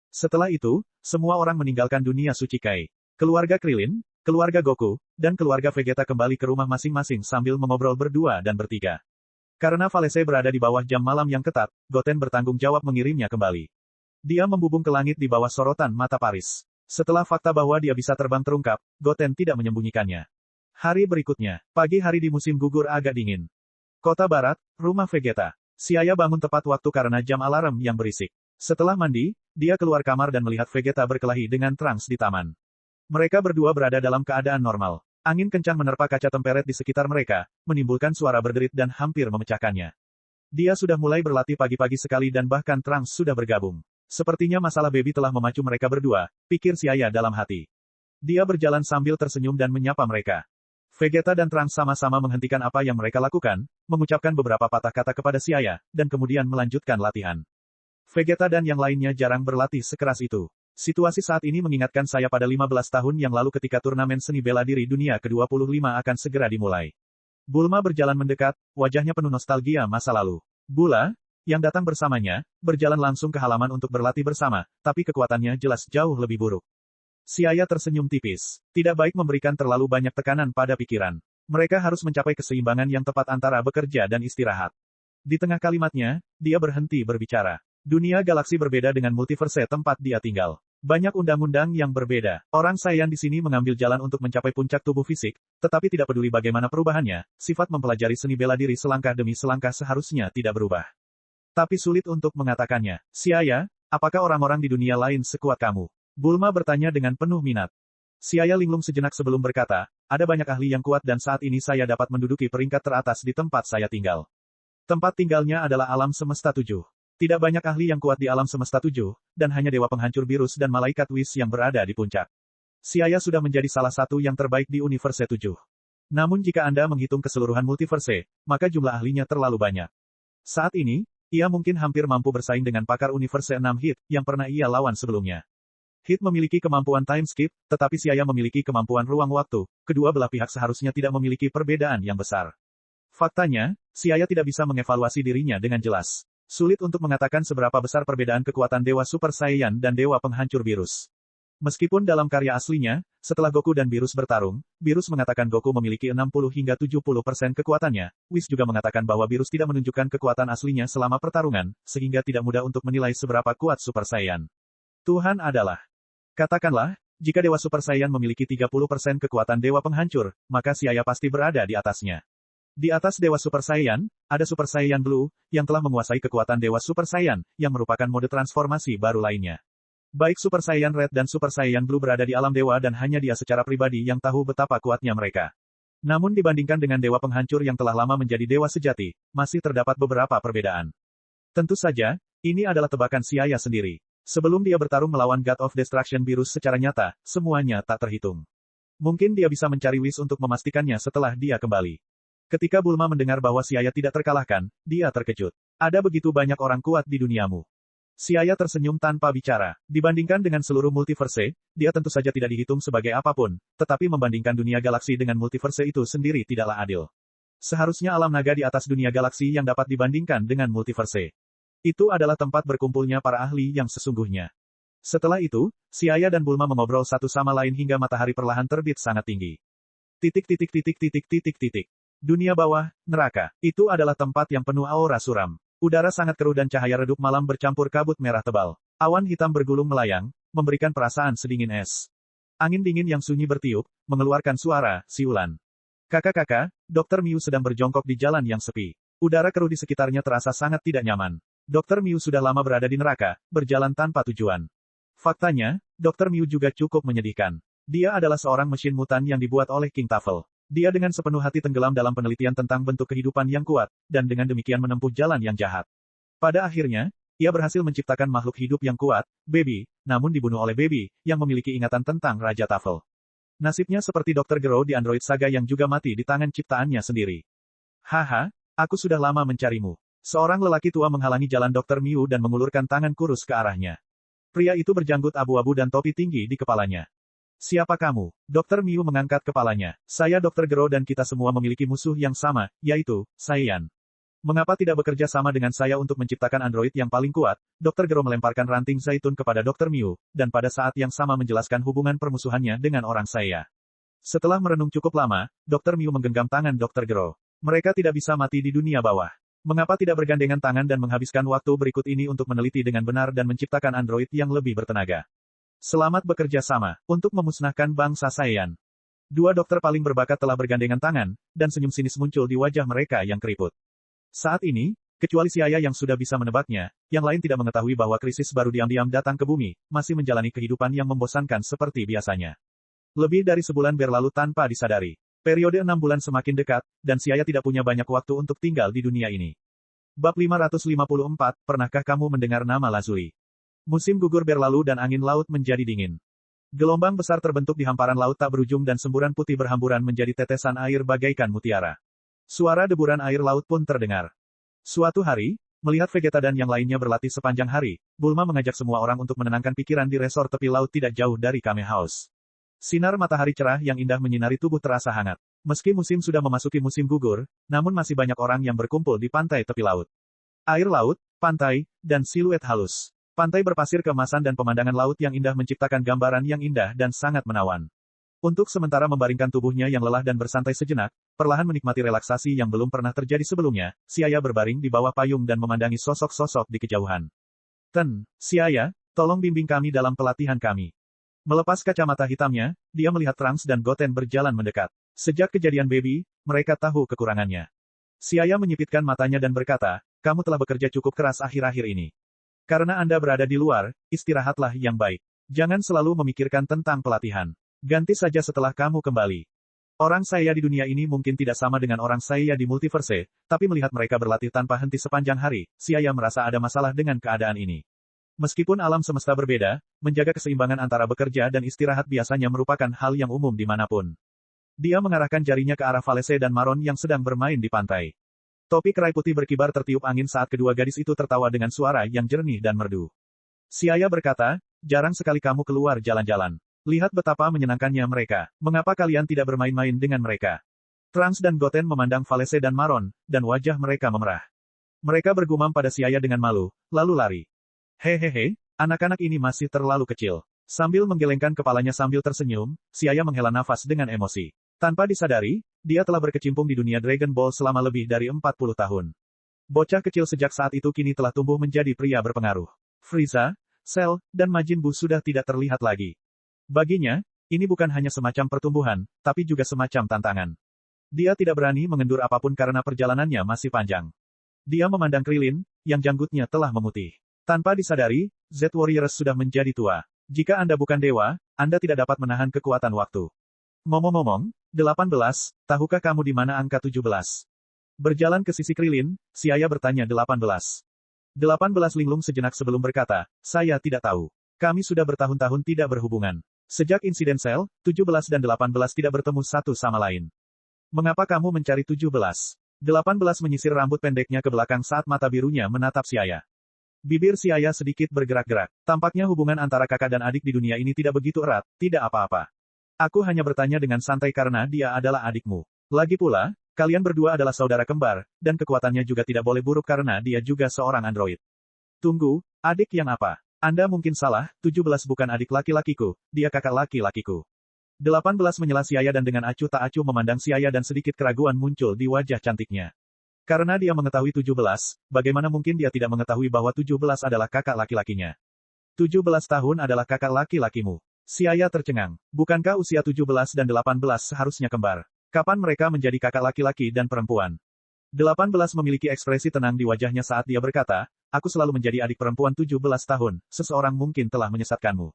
Setelah itu, semua orang meninggalkan dunia suci Kai. Keluarga Krillin, keluarga Goku, dan keluarga Vegeta kembali ke rumah masing-masing sambil mengobrol berdua dan bertiga. Karena Valese berada di bawah jam malam yang ketat, Goten bertanggung jawab mengirimnya kembali. Dia membubung ke langit di bawah sorotan mata Paris. Setelah fakta bahwa dia bisa terbang terungkap, Goten tidak menyembunyikannya. Hari berikutnya, pagi hari di musim gugur agak dingin. Kota Barat, rumah Vegeta. Siaya bangun tepat waktu karena jam alarm yang berisik. Setelah mandi, dia keluar kamar dan melihat Vegeta berkelahi dengan Trunks di taman. Mereka berdua berada dalam keadaan normal. Angin kencang menerpa kaca temperet di sekitar mereka, menimbulkan suara berderit dan hampir memecahkannya. Dia sudah mulai berlatih pagi-pagi sekali dan bahkan Trunks sudah bergabung. Sepertinya masalah baby telah memacu mereka berdua, pikir Siaya dalam hati. Dia berjalan sambil tersenyum dan menyapa mereka. Vegeta dan Trunks sama-sama menghentikan apa yang mereka lakukan, mengucapkan beberapa patah kata kepada Siaya, dan kemudian melanjutkan latihan. Vegeta dan yang lainnya jarang berlatih sekeras itu. Situasi saat ini mengingatkan saya pada 15 tahun yang lalu ketika turnamen seni bela diri dunia ke-25 akan segera dimulai. Bulma berjalan mendekat, wajahnya penuh nostalgia masa lalu. Bula, yang datang bersamanya, berjalan langsung ke halaman untuk berlatih bersama, tapi kekuatannya jelas jauh lebih buruk. Siaya tersenyum tipis. Tidak baik memberikan terlalu banyak tekanan pada pikiran. Mereka harus mencapai keseimbangan yang tepat antara bekerja dan istirahat. Di tengah kalimatnya, dia berhenti berbicara. Dunia galaksi berbeda dengan multiverse tempat dia tinggal. Banyak undang-undang yang berbeda. Orang Saiyan di sini mengambil jalan untuk mencapai puncak tubuh fisik, tetapi tidak peduli bagaimana perubahannya, sifat mempelajari seni bela diri selangkah demi selangkah seharusnya tidak berubah. Tapi sulit untuk mengatakannya. Siaya, apakah orang-orang di dunia lain sekuat kamu? Bulma bertanya dengan penuh minat. Siaya linglung sejenak sebelum berkata, ada banyak ahli yang kuat dan saat ini saya dapat menduduki peringkat teratas di tempat saya tinggal. Tempat tinggalnya adalah alam semesta 7. Tidak banyak ahli yang kuat di alam semesta 7, dan hanya dewa penghancur virus dan malaikat Whis yang berada di puncak. Siaya sudah menjadi salah satu yang terbaik di universe 7. Namun jika Anda menghitung keseluruhan multiverse, maka jumlah ahlinya terlalu banyak. Saat ini, ia mungkin hampir mampu bersaing dengan pakar universe 6 Hit, yang pernah ia lawan sebelumnya. Hit memiliki kemampuan time skip, tetapi Siaya memiliki kemampuan ruang waktu, kedua belah pihak seharusnya tidak memiliki perbedaan yang besar. Faktanya, Siaya tidak bisa mengevaluasi dirinya dengan jelas. Sulit untuk mengatakan seberapa besar perbedaan kekuatan Dewa Super Saiyan dan Dewa Penghancur Virus. Meskipun dalam karya aslinya, setelah Goku dan Virus bertarung, Virus mengatakan Goku memiliki 60 hingga 70% kekuatannya, Whis juga mengatakan bahwa Virus tidak menunjukkan kekuatan aslinya selama pertarungan, sehingga tidak mudah untuk menilai seberapa kuat Super Saiyan. Tuhan adalah. Katakanlah, jika Dewa Super Saiyan memiliki 30% kekuatan Dewa Penghancur, maka Siaya pasti berada di atasnya. Di atas Dewa Super Saiyan, ada Super Saiyan Blue, yang telah menguasai kekuatan Dewa Super Saiyan, yang merupakan mode transformasi baru lainnya. Baik Super Saiyan Red dan Super Saiyan Blue berada di alam dewa dan hanya dia secara pribadi yang tahu betapa kuatnya mereka. Namun dibandingkan dengan dewa penghancur yang telah lama menjadi dewa sejati, masih terdapat beberapa perbedaan. Tentu saja, ini adalah tebakan Siaya sendiri. Sebelum dia bertarung melawan God of Destruction Beerus secara nyata, semuanya tak terhitung. Mungkin dia bisa mencari Whis untuk memastikannya setelah dia kembali. Ketika Bulma mendengar bahwa Siaya tidak terkalahkan, dia terkejut. Ada begitu banyak orang kuat di duniamu. Siaya tersenyum tanpa bicara. Dibandingkan dengan seluruh multiverse, dia tentu saja tidak dihitung sebagai apapun, tetapi membandingkan dunia galaksi dengan multiverse itu sendiri tidaklah adil. Seharusnya alam naga di atas dunia galaksi yang dapat dibandingkan dengan multiverse. Itu adalah tempat berkumpulnya para ahli yang sesungguhnya. Setelah itu, Siaya dan Bulma mengobrol satu sama lain hingga matahari perlahan terbit sangat tinggi. Dunia bawah, neraka. Itu adalah tempat yang penuh aura suram. Udara sangat keruh dan cahaya redup malam bercampur kabut merah tebal. Awan hitam bergulung melayang, memberikan perasaan sedingin es. Angin dingin yang sunyi bertiup, mengeluarkan suara siulan. Kakak-kakak, Dr. Miu sedang berjongkok di jalan yang sepi. Udara keruh di sekitarnya terasa sangat tidak nyaman. Dr. Miu sudah lama berada di neraka, berjalan tanpa tujuan. Faktanya, Dr. Miu juga cukup menyedihkan. Dia adalah seorang mesin mutan yang dibuat oleh King Tafel. Dia dengan sepenuh hati tenggelam dalam penelitian tentang bentuk kehidupan yang kuat, dan dengan demikian menempuh jalan yang jahat. Pada akhirnya, ia berhasil menciptakan makhluk hidup yang kuat, Baby, namun dibunuh oleh Baby, yang memiliki ingatan tentang Raja Tafel. Nasibnya seperti Dr. Gero di Android Saga yang juga mati di tangan ciptaannya sendiri. Haha, aku sudah lama mencarimu. Seorang lelaki tua menghalangi jalan Dr. Miu dan mengulurkan tangan kurus ke arahnya. Pria itu berjanggut abu-abu dan topi tinggi di kepalanya. Siapa kamu? Dr. Miu mengangkat kepalanya. Saya Dr. Gero dan kita semua memiliki musuh yang sama, yaitu, Saiyan. Mengapa tidak bekerja sama dengan saya untuk menciptakan android yang paling kuat? Dr. Gero melemparkan ranting zaitun kepada Dr. Miu, dan pada saat yang sama menjelaskan hubungan permusuhannya dengan orang saya. Setelah merenung cukup lama, Dr. Miu menggenggam tangan Dr. Gero. Mereka tidak bisa mati di dunia bawah. Mengapa tidak bergandengan tangan dan menghabiskan waktu berikut ini untuk meneliti dengan benar dan menciptakan android yang lebih bertenaga? Selamat bekerja sama, untuk memusnahkan bangsa Saiyan. Dua dokter paling berbakat telah bergandengan tangan, dan senyum sinis muncul di wajah mereka yang keriput. Saat ini, kecuali Siaya yang sudah bisa menebaknya, yang lain tidak mengetahui bahwa krisis baru diam-diam datang ke bumi, masih menjalani kehidupan yang membosankan seperti biasanya. Lebih dari sebulan berlalu tanpa disadari. Periode 6 bulan semakin dekat, dan Siaya tidak punya banyak waktu untuk tinggal di dunia ini. Bab 554, pernahkah kamu mendengar nama Lazuli? Musim gugur berlalu dan angin laut menjadi dingin. Gelombang besar terbentuk di hamparan laut tak berujung dan semburan putih berhamburan menjadi tetesan air bagaikan mutiara. Suara deburan air laut pun terdengar. Suatu hari, melihat Vegeta dan yang lainnya berlatih sepanjang hari, Bulma mengajak semua orang untuk menenangkan pikiran di resor tepi laut tidak jauh dari Kame House. Sinar matahari cerah yang indah menyinari tubuh terasa hangat. Meski musim sudah memasuki musim gugur, namun masih banyak orang yang berkumpul di pantai tepi laut. Air laut, pantai, dan siluet halus. Pantai berpasir keemasan dan pemandangan laut yang indah menciptakan gambaran yang indah dan sangat menawan. Untuk sementara membaringkan tubuhnya yang lelah dan bersantai sejenak, perlahan menikmati relaksasi yang belum pernah terjadi sebelumnya, Siaya berbaring di bawah payung dan memandangi sosok-sosok di kejauhan. Siaya, tolong bimbing kami dalam pelatihan kami. Melepas kacamata hitamnya, dia melihat Trunks dan Goten berjalan mendekat. Sejak kejadian Baby, mereka tahu kekurangannya. Siaya menyipitkan matanya dan berkata, kamu telah bekerja cukup keras akhir-akhir ini. Karena Anda berada di luar, istirahatlah yang baik. Jangan selalu memikirkan tentang pelatihan. Ganti saja setelah kamu kembali. Orang saya di dunia ini mungkin tidak sama dengan orang saya di multiverse, tapi melihat mereka berlatih tanpa henti sepanjang hari, Siaya merasa ada masalah dengan keadaan ini. Meskipun alam semesta berbeda, menjaga keseimbangan antara bekerja dan istirahat biasanya merupakan hal yang umum dimanapun. Dia mengarahkan jarinya ke arah Valese dan Maron yang sedang bermain di pantai. Topi kerai putih berkibar tertiup angin saat kedua gadis itu tertawa dengan suara yang jernih dan merdu. Siaya berkata, jarang sekali kamu keluar jalan-jalan. Lihat betapa menyenangkannya mereka. Mengapa kalian tidak bermain-main dengan mereka? Trunks dan Goten memandang Valese dan Maron, dan wajah mereka memerah. Mereka bergumam pada Siaya dengan malu, lalu lari. Hehehe, anak-anak ini masih terlalu kecil. Sambil menggelengkan kepalanya sambil tersenyum, Siaya menghela nafas dengan emosi. Tanpa disadari, dia telah berkecimpung di dunia Dragon Ball selama lebih dari 40 tahun. Bocah kecil sejak saat itu kini telah tumbuh menjadi pria berpengaruh. Frieza, Cell, dan Majin Buu sudah tidak terlihat lagi. Baginya, ini bukan hanya semacam pertumbuhan, tapi juga semacam tantangan. Dia tidak berani mengendur apapun karena perjalanannya masih panjang. Dia memandang Krilin, yang janggutnya telah memutih. Tanpa disadari, Z-Warriors sudah menjadi tua. Jika Anda bukan dewa, Anda tidak dapat menahan kekuatan waktu. Ngomong-ngomong, 18, tahukah kamu di mana angka 17? Berjalan ke sisi Krilin, si ayah bertanya 18. 18 linglung sejenak sebelum berkata, saya tidak tahu. Kami sudah bertahun-tahun tidak berhubungan. Sejak insiden sel, 17 dan 18 tidak bertemu satu sama lain. Mengapa kamu mencari 17? 18 menyisir rambut pendeknya ke belakang saat mata birunya menatap si ayah. Bibir si ayah sedikit bergerak-gerak. Tampaknya hubungan antara kakak dan adik di dunia ini tidak begitu erat, tidak apa-apa. Aku hanya bertanya dengan santai karena dia adalah adikmu. Lagi pula, kalian berdua adalah saudara kembar, dan kekuatannya juga tidak boleh buruk karena dia juga seorang android. Tunggu, adik yang apa? Anda mungkin salah, 17 bukan adik laki-lakiku, dia kakak laki-lakiku. 18 menyela si ayah dan dengan acuh tak acuh memandang si ayah dan sedikit keraguan muncul di wajah cantiknya. Karena dia mengetahui 17, bagaimana mungkin dia tidak mengetahui bahwa 17 adalah kakak laki-lakinya? 17 tahun adalah kakak laki-lakimu. Si ayah tercengang. Bukankah usia 17 dan 18 seharusnya kembar? Kapan mereka menjadi kakak laki-laki dan perempuan? 18 memiliki ekspresi tenang di wajahnya saat dia berkata, aku selalu menjadi adik perempuan 17 tahun, seseorang mungkin telah menyesatkanmu.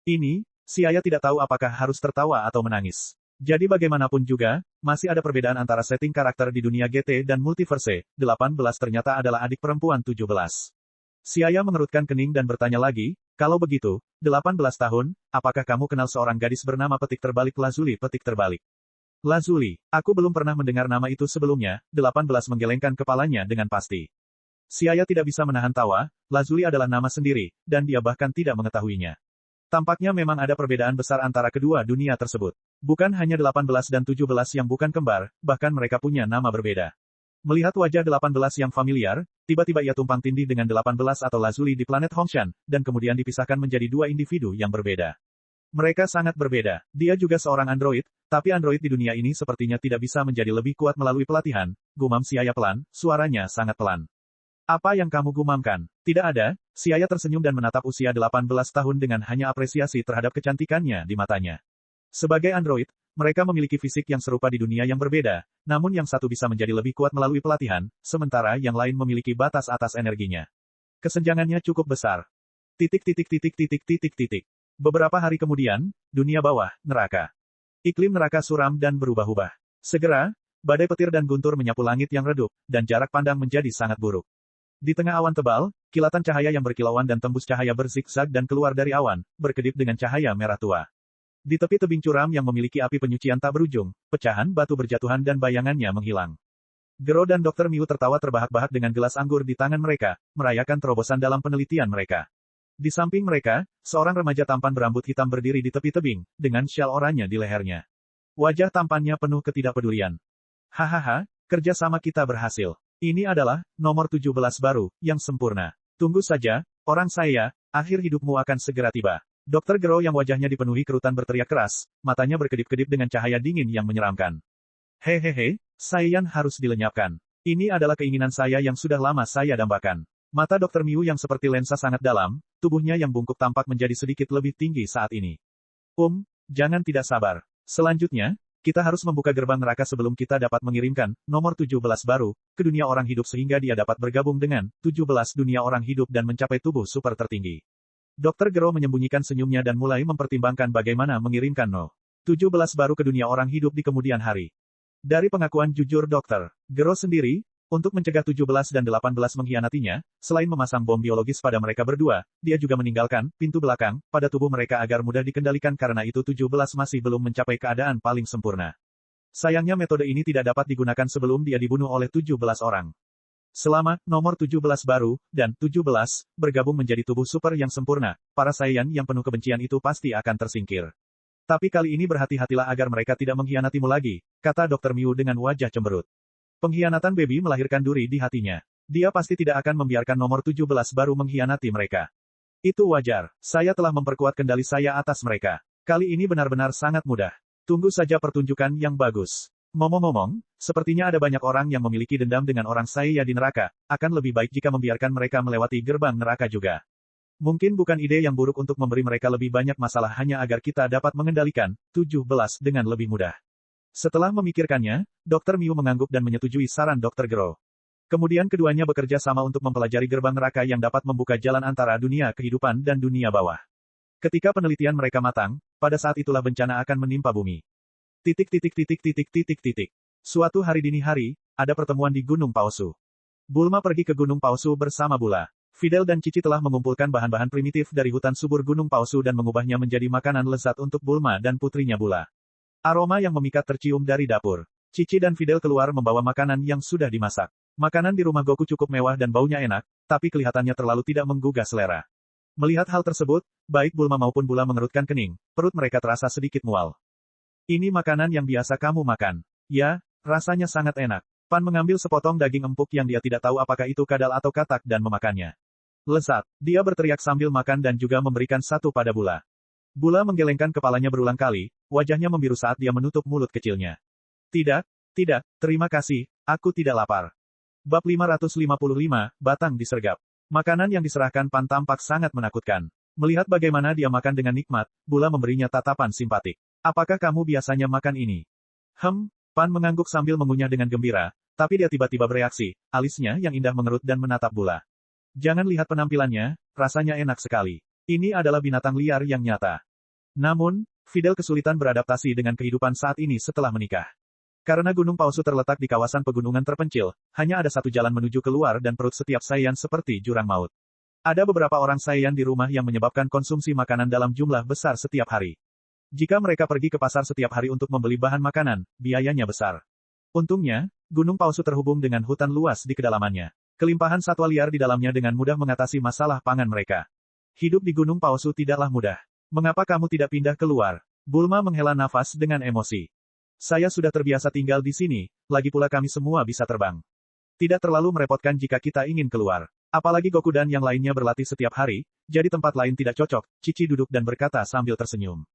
Ini, si ayah tidak tahu apakah harus tertawa atau menangis. Jadi bagaimanapun juga, masih ada perbedaan antara setting karakter di dunia GT dan multiverse, 18 ternyata adalah adik perempuan 17. Si ayah mengerutkan kening dan bertanya lagi, kalau begitu, 18 tahun, apakah kamu kenal seorang gadis bernama petik terbalik Lazuli petik terbalik? Lazuli, aku belum pernah mendengar nama itu sebelumnya, 18 menggelengkan kepalanya dengan pasti. Si ayah tidak bisa menahan tawa, Lazuli adalah nama sendiri, dan dia bahkan tidak mengetahuinya. Tampaknya memang ada perbedaan besar antara kedua dunia tersebut. Bukan hanya 18 dan 17 yang bukan kembar, bahkan mereka punya nama berbeda. Melihat wajah 18 yang familiar, tiba-tiba ia tumpang tindih dengan 18 atau Lazuli di planet Hongshan, dan kemudian dipisahkan menjadi dua individu yang berbeda. Mereka sangat berbeda. Dia juga seorang android, tapi android di dunia ini sepertinya tidak bisa menjadi lebih kuat melalui pelatihan, gumam si ayah pelan, suaranya sangat pelan. Apa yang kamu gumamkan? Tidak ada, si ayah tersenyum dan menatap usia 18 tahun dengan hanya apresiasi terhadap kecantikannya di matanya. Sebagai android, mereka memiliki fisik yang serupa di dunia yang berbeda, namun yang satu bisa menjadi lebih kuat melalui pelatihan, sementara yang lain memiliki batas atas energinya. Kesenjangannya cukup besar. Beberapa hari kemudian, dunia bawah, neraka. Iklim neraka suram dan berubah-ubah. Segera, badai petir dan guntur menyapu langit yang redup, dan jarak pandang menjadi sangat buruk. Di tengah awan tebal, kilatan cahaya yang berkilauan dan tembus cahaya berzigzag dan keluar dari awan, berkedip dengan cahaya merah tua. Di tepi tebing curam yang memiliki api penyucian tak berujung, pecahan batu berjatuhan dan bayangannya menghilang. Gero dan Dr. Miu tertawa terbahak-bahak dengan gelas anggur di tangan mereka, merayakan terobosan dalam penelitian mereka. Di samping mereka, seorang remaja tampan berambut hitam berdiri di tepi tebing, dengan syal oranye di lehernya. Wajah tampannya penuh ketidakpedulian. Hahaha, kerjasama kita berhasil. Ini adalah nomor 17 baru, yang sempurna. Tunggu saja, orang saya, akhir hidupmu akan segera tiba. Dr. Gero yang wajahnya dipenuhi kerutan berteriak keras, matanya berkedip-kedip dengan cahaya dingin yang menyeramkan. Hehehe, Saiyan harus dilenyapkan. Ini adalah keinginan saya yang sudah lama saya dambakan. Mata Dr. Miu yang seperti lensa sangat dalam, tubuhnya yang bungkuk tampak menjadi sedikit lebih tinggi saat ini. Jangan tidak sabar. Selanjutnya, kita harus membuka gerbang neraka sebelum kita dapat mengirimkan nomor 17 baru ke dunia orang hidup sehingga dia dapat bergabung dengan 17 dunia orang hidup dan mencapai tubuh super tertinggi. Dr. Gero menyembunyikan senyumnya dan mulai mempertimbangkan bagaimana mengirimkan No. 17 baru ke dunia orang hidup di kemudian hari. Dari pengakuan jujur Dr. Gero sendiri, untuk mencegah 17 dan 18 mengkhianatinya, selain memasang bom biologis pada mereka berdua, dia juga meninggalkan pintu belakang pada tubuh mereka agar mudah dikendalikan karena itu 17 masih belum mencapai keadaan paling sempurna. Sayangnya metode ini tidak dapat digunakan sebelum dia dibunuh oleh 17 orang. Selama nomor 17 baru, dan 17, bergabung menjadi tubuh super yang sempurna, para Saiyan yang penuh kebencian itu pasti akan tersingkir. Tapi kali ini berhati-hatilah agar mereka tidak mengkhianatimu lagi, kata Dr. Miu dengan wajah cemberut. Pengkhianatan baby melahirkan duri di hatinya. Dia pasti tidak akan membiarkan nomor 17 baru mengkhianati mereka. Itu wajar, saya telah memperkuat kendali saya atas mereka. Kali ini benar-benar sangat mudah. Tunggu saja pertunjukan yang bagus. Ngomong-ngomong, sepertinya ada banyak orang yang memiliki dendam dengan orang saya di neraka, akan lebih baik jika membiarkan mereka melewati gerbang neraka juga. Mungkin bukan ide yang buruk untuk memberi mereka lebih banyak masalah hanya agar kita dapat mengendalikan 17 dengan lebih mudah. Setelah memikirkannya, Dr. Miu mengangguk dan menyetujui saran Dr. Gero. Kemudian keduanya bekerja sama untuk mempelajari gerbang neraka yang dapat membuka jalan antara dunia kehidupan dan dunia bawah. Ketika penelitian mereka matang, pada saat itulah bencana akan menimpa bumi. Suatu hari dini hari, ada pertemuan di Gunung Palsu. Bulma pergi ke Gunung Palsu bersama Bula. Fidel dan Cici telah mengumpulkan bahan-bahan primitif dari hutan subur Gunung Palsu dan mengubahnya menjadi makanan lezat untuk Bulma dan putrinya Bula. Aroma yang memikat tercium dari dapur. Cici dan Fidel keluar membawa makanan yang sudah dimasak. Makanan di rumah Goku cukup mewah dan baunya enak, tapi kelihatannya terlalu tidak menggugah selera. Melihat hal tersebut, baik Bulma maupun Bula mengerutkan kening, perut mereka terasa sedikit mual. Ini makanan yang biasa kamu makan. Ya, rasanya sangat enak. Pan mengambil sepotong daging empuk yang dia tidak tahu apakah itu kadal atau katak dan memakannya. Lezat, dia berteriak sambil makan dan juga memberikan satu pada Bula. Bula menggelengkan kepalanya berulang kali, wajahnya membiru saat dia menutup mulut kecilnya. Tidak, terima kasih, aku tidak lapar. Bab 555, Batang disergap. Makanan yang diserahkan Pan tampak sangat menakutkan. Melihat bagaimana dia makan dengan nikmat, Bula memberinya tatapan simpatik. Apakah kamu biasanya makan ini? Pan mengangguk sambil mengunyah dengan gembira, tapi dia tiba-tiba bereaksi, alisnya yang indah mengerut dan menatap Bula. Jangan lihat penampilannya, rasanya enak sekali. Ini adalah binatang liar yang nyata. Namun, Fidel kesulitan beradaptasi dengan kehidupan saat ini setelah menikah. Karena Gunung Palsu terletak di kawasan pegunungan terpencil, hanya ada satu jalan menuju keluar dan perut setiap Saiyan seperti jurang maut. Ada beberapa orang Saiyan di rumah yang menyebabkan konsumsi makanan dalam jumlah besar setiap hari. Jika mereka pergi ke pasar setiap hari untuk membeli bahan makanan, biayanya besar. Untungnya, Gunung Palsu terhubung dengan hutan luas di kedalamannya. Kelimpahan satwa liar di dalamnya dengan mudah mengatasi masalah pangan mereka. Hidup di Gunung Palsu tidaklah mudah. Mengapa kamu tidak pindah keluar? Bulma menghela nafas dengan emosi. Saya sudah terbiasa tinggal di sini, lagi pula kami semua bisa terbang. Tidak terlalu merepotkan jika kita ingin keluar. Apalagi Goku dan yang lainnya berlatih setiap hari, jadi tempat lain tidak cocok. Cici duduk dan berkata sambil tersenyum.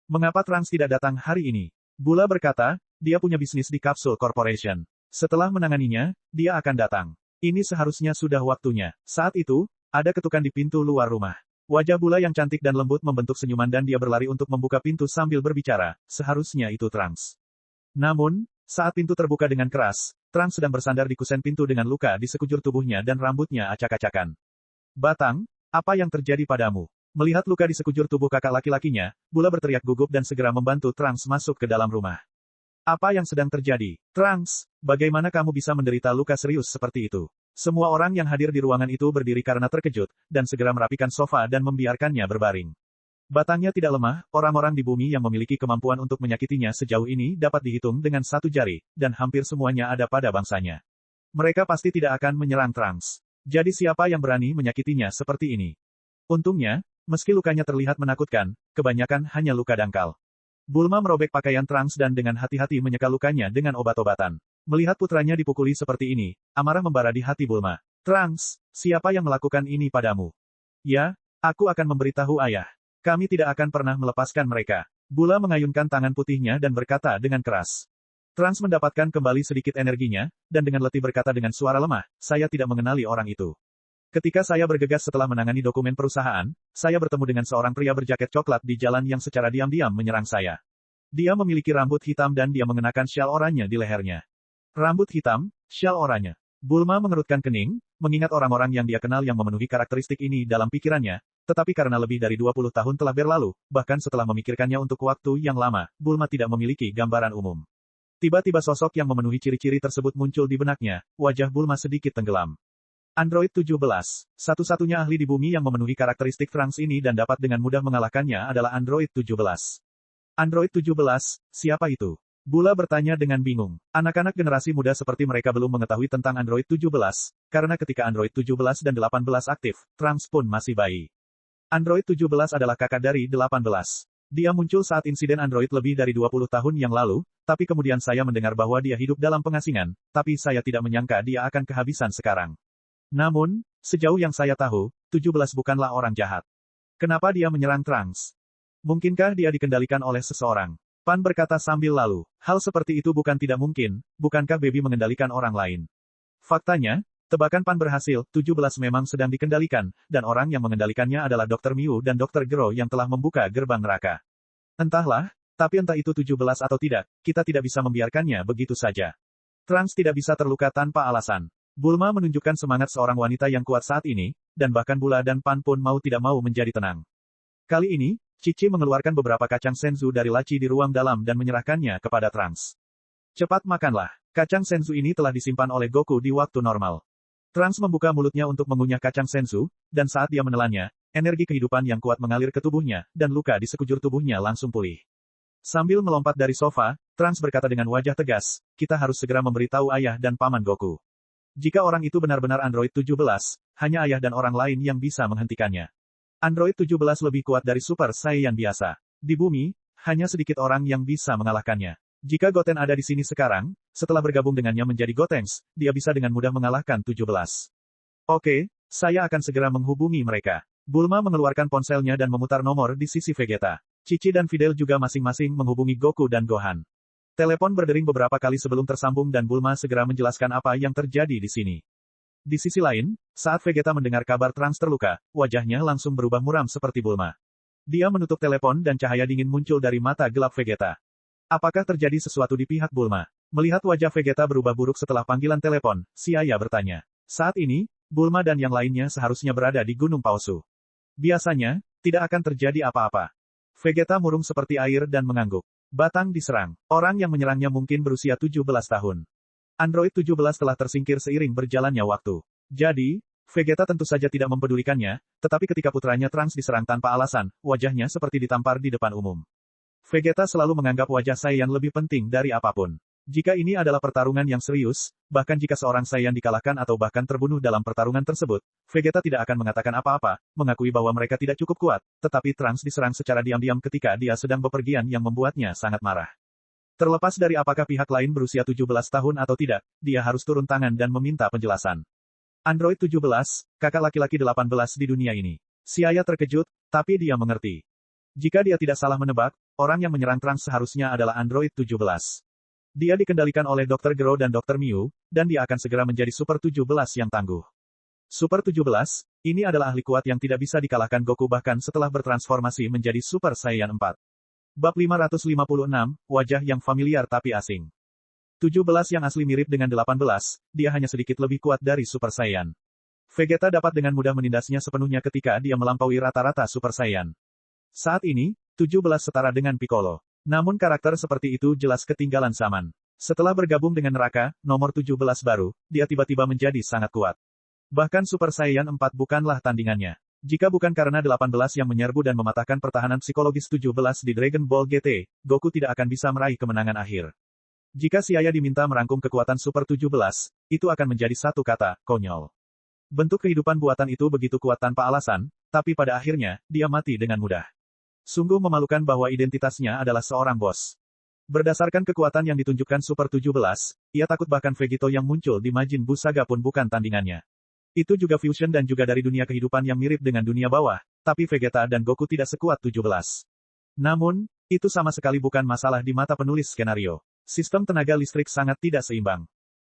Mengapa Trunks tidak datang hari ini? Bula berkata, dia punya bisnis di Capsule Corporation. Setelah menanganinya, dia akan datang. Ini seharusnya sudah waktunya. Saat itu, ada ketukan di pintu luar rumah. Wajah Bula yang cantik dan lembut membentuk senyuman dan dia berlari untuk membuka pintu sambil berbicara, seharusnya itu Trunks. Namun, saat pintu terbuka dengan keras, Trunks sedang bersandar di kusen pintu dengan luka di sekujur tubuhnya dan rambutnya acak-acakan. Batang, apa yang terjadi padamu? Melihat luka di sekujur tubuh kakak laki-lakinya, Bula berteriak gugup dan segera membantu Trunks masuk ke dalam rumah. Apa yang sedang terjadi? Trunks, bagaimana kamu bisa menderita luka serius seperti itu? Semua orang yang hadir di ruangan itu berdiri karena terkejut, dan segera merapikan sofa dan membiarkannya berbaring. Batangnya tidak lemah, orang-orang di bumi yang memiliki kemampuan untuk menyakitinya sejauh ini dapat dihitung dengan satu jari, dan hampir semuanya ada pada bangsanya. Mereka pasti tidak akan menyerang Trunks. Jadi siapa yang berani menyakitinya seperti ini? Untungnya, meski lukanya terlihat menakutkan, kebanyakan hanya luka dangkal. Bulma merobek pakaian Trunks dan dengan hati-hati menyeka lukanya dengan obat-obatan. Melihat putranya dipukuli seperti ini, amarah membara di hati Bulma. Trunks, siapa yang melakukan ini padamu? Ya, aku akan memberitahu ayah. Kami tidak akan pernah melepaskan mereka. Bula mengayunkan tangan putihnya dan berkata dengan keras. Trunks mendapatkan kembali sedikit energinya, dan dengan letih berkata dengan suara lemah, saya tidak mengenali orang itu. Ketika saya bergegas setelah menangani dokumen perusahaan, saya bertemu dengan seorang pria berjaket coklat di jalan yang secara diam-diam menyerang saya. Dia memiliki rambut hitam dan dia mengenakan syal oranye di lehernya. Rambut hitam, syal oranye. Bulma mengerutkan kening, mengingat orang-orang yang dia kenal yang memenuhi karakteristik ini dalam pikirannya, tetapi karena lebih dari 20 tahun telah berlalu, bahkan setelah memikirkannya untuk waktu yang lama, Bulma tidak memiliki gambaran umum. Tiba-tiba sosok yang memenuhi ciri-ciri tersebut muncul di benaknya, wajah Bulma sedikit tenggelam. Android 17. Satu-satunya ahli di bumi yang memenuhi karakteristik Trunks ini dan dapat dengan mudah mengalahkannya adalah Android 17. Android 17, siapa itu? Bula bertanya dengan bingung. Anak-anak generasi muda seperti mereka belum mengetahui tentang Android 17, karena ketika Android 17 dan 18 aktif, Trunks pun masih bayi. Android 17 adalah kakak dari 18. Dia muncul saat insiden Android lebih dari 20 tahun yang lalu, tapi kemudian saya mendengar bahwa dia hidup dalam pengasingan, tapi saya tidak menyangka dia akan kehabisan sekarang. Namun, sejauh yang saya tahu, 17 bukanlah orang jahat. Kenapa dia menyerang Trunks? Mungkinkah dia dikendalikan oleh seseorang? Pan berkata sambil lalu, hal seperti itu bukan tidak mungkin, bukankah Baby mengendalikan orang lain? Faktanya, tebakan Pan berhasil, 17 memang sedang dikendalikan, dan orang yang mengendalikannya adalah Dr. Miu dan Dr. Gero yang telah membuka gerbang neraka. Entahlah, tapi entah itu 17 atau tidak, kita tidak bisa membiarkannya begitu saja. Trunks tidak bisa terluka tanpa alasan. Bulma menunjukkan semangat seorang wanita yang kuat saat ini, dan bahkan Bula dan Pan pun mau tidak mau menjadi tenang. Kali ini, Cici mengeluarkan beberapa kacang senzu dari laci di ruang dalam dan menyerahkannya kepada Trunks. Cepat makanlah. Kacang senzu ini telah disimpan oleh Goku di waktu normal. Trunks membuka mulutnya untuk mengunyah kacang senzu, dan saat dia menelannya, energi kehidupan yang kuat mengalir ke tubuhnya, dan luka di sekujur tubuhnya langsung pulih. Sambil melompat dari sofa, Trunks berkata dengan wajah tegas, kita harus segera memberitahu ayah dan paman Goku. Jika orang itu benar-benar Android 17, hanya ayah dan orang lain yang bisa menghentikannya. Android 17 lebih kuat dari Super Saiyan biasa. Di bumi, hanya sedikit orang yang bisa mengalahkannya. Jika Goten ada di sini sekarang, setelah bergabung dengannya menjadi Gotenks, dia bisa dengan mudah mengalahkan 17. Oke, saya akan segera menghubungi mereka. Bulma mengeluarkan ponselnya dan memutar nomor di sisi Vegeta. Cici dan Fidel juga masing-masing menghubungi Goku dan Gohan. Telepon berdering beberapa kali sebelum tersambung dan Bulma segera menjelaskan apa yang terjadi di sini. Di sisi lain, saat Vegeta mendengar kabar Trunks terluka, wajahnya langsung berubah muram seperti Bulma. Dia menutup telepon dan cahaya dingin muncul dari mata gelap Vegeta. Apakah terjadi sesuatu di pihak Bulma? Melihat wajah Vegeta berubah buruk setelah panggilan telepon, si ayah bertanya. Saat ini, Bulma dan yang lainnya seharusnya berada di Gunung Palsu. Biasanya, tidak akan terjadi apa-apa. Vegeta murung seperti air dan mengangguk. Batang diserang. Orang yang menyerangnya mungkin berusia 17 tahun. Android 17 telah tersingkir seiring berjalannya waktu. Jadi, Vegeta tentu saja tidak mempedulikannya, tetapi ketika putranya Trunks diserang tanpa alasan, wajahnya seperti ditampar di depan umum. Vegeta selalu menganggap wajah Saiyan lebih penting dari apapun. Jika ini adalah pertarungan yang serius, bahkan jika seorang Saiyan dikalahkan atau bahkan terbunuh dalam pertarungan tersebut, Vegeta tidak akan mengatakan apa-apa, mengakui bahwa mereka tidak cukup kuat, tetapi Trunks diserang secara diam-diam ketika dia sedang bepergian yang membuatnya sangat marah. Terlepas dari apakah pihak lain berusia 17 tahun atau tidak, dia harus turun tangan dan meminta penjelasan. Android 17, kakak laki-laki 18 di dunia ini. Si ayah terkejut, tapi dia mengerti. Jika dia tidak salah menebak, orang yang menyerang Trunks seharusnya adalah Android 17. Dia dikendalikan oleh Dr. Gero dan Dr. Mew, dan dia akan segera menjadi Super 17 yang tangguh. Super 17, ini adalah ahli kuat yang tidak bisa dikalahkan Goku bahkan setelah bertransformasi menjadi Super Saiyan 4. Bab 556, wajah yang familiar tapi asing. 17 yang asli mirip dengan 18, dia hanya sedikit lebih kuat dari Super Saiyan. Vegeta dapat dengan mudah menindasnya sepenuhnya ketika dia melampaui rata-rata Super Saiyan. Saat ini, 17 setara dengan Piccolo. Namun karakter seperti itu jelas ketinggalan zaman. Setelah bergabung dengan neraka, nomor 17 baru, dia tiba-tiba menjadi sangat kuat. Bahkan Super Saiyan 4 bukanlah tandingannya. Jika bukan karena 18 yang menyerbu dan mematahkan pertahanan psikologis 17 di Dragon Ball GT, Goku tidak akan bisa meraih kemenangan akhir. Jika si ayah diminta merangkum kekuatan Super 17, itu akan menjadi satu kata, konyol. Bentuk kehidupan buatan itu begitu kuat tanpa alasan, tapi pada akhirnya, dia mati dengan mudah. Sungguh memalukan bahwa identitasnya adalah seorang bos. Berdasarkan kekuatan yang ditunjukkan Super 17, ia takut bahkan Vegito yang muncul di Majin Buu Saga pun bukan tandingannya. Itu juga fusion dan juga dari dunia kehidupan yang mirip dengan dunia bawah, tapi Vegeta dan Goku tidak sekuat 17. Namun, itu sama sekali bukan masalah di mata penulis skenario. Sistem tenaga listrik sangat tidak seimbang.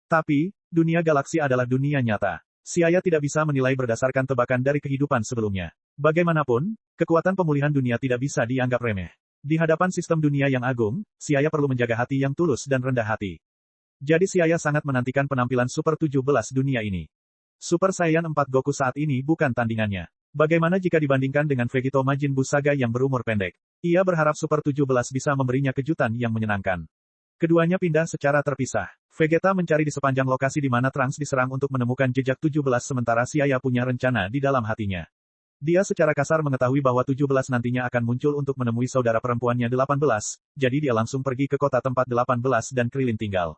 Tapi, dunia galaksi adalah dunia nyata. Si ayah tidak bisa menilai berdasarkan tebakan dari kehidupan sebelumnya. Bagaimanapun, kekuatan pemulihan dunia tidak bisa dianggap remeh. Di hadapan sistem dunia yang agung, si ayah perlu menjaga hati yang tulus dan rendah hati. Jadi si ayah sangat menantikan penampilan Super 17 dunia ini. Super Saiyan 4 Goku saat ini bukan tandingannya. Bagaimana jika dibandingkan dengan Vegito Majin Buu Saga yang berumur pendek? Ia berharap Super 17 bisa memberinya kejutan yang menyenangkan. Keduanya pindah secara terpisah. Vegeta mencari di sepanjang lokasi di mana Trunks diserang untuk menemukan jejak 17 sementara si ayah punya rencana di dalam hatinya. Dia secara kasar mengetahui bahwa 17 nantinya akan muncul untuk menemui saudara perempuannya 18, jadi dia langsung pergi ke kota tempat 18 dan Krillin tinggal.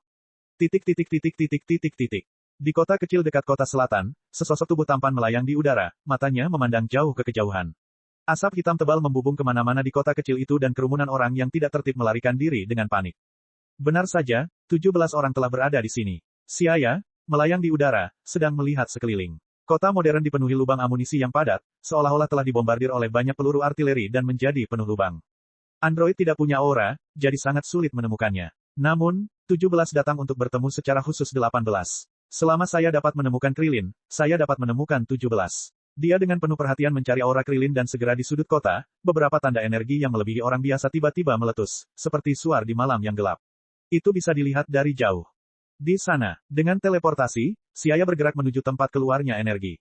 Di kota kecil dekat kota selatan, sesosok tubuh tampan melayang di udara, matanya memandang jauh ke kejauhan. Asap hitam tebal membubung kemana-mana di kota kecil itu dan kerumunan orang yang tidak tertib melarikan diri dengan panik. Benar saja, 17 orang telah berada di sini. Si ayah, melayang di udara, sedang melihat sekeliling. Kota modern dipenuhi lubang amunisi yang padat, seolah-olah telah dibombardir oleh banyak peluru artileri dan menjadi penuh lubang. Android tidak punya aura, jadi sangat sulit menemukannya. Namun, 17 datang untuk bertemu secara khusus 18. Selama saya dapat menemukan Krillin, saya dapat menemukan 17. Dia dengan penuh perhatian mencari aura Krillin dan segera di sudut kota, beberapa tanda energi yang melebihi orang biasa tiba-tiba meletus, seperti suar di malam yang gelap. Itu bisa dilihat dari jauh. Di sana, dengan teleportasi, Siaya bergerak menuju tempat keluarnya energi.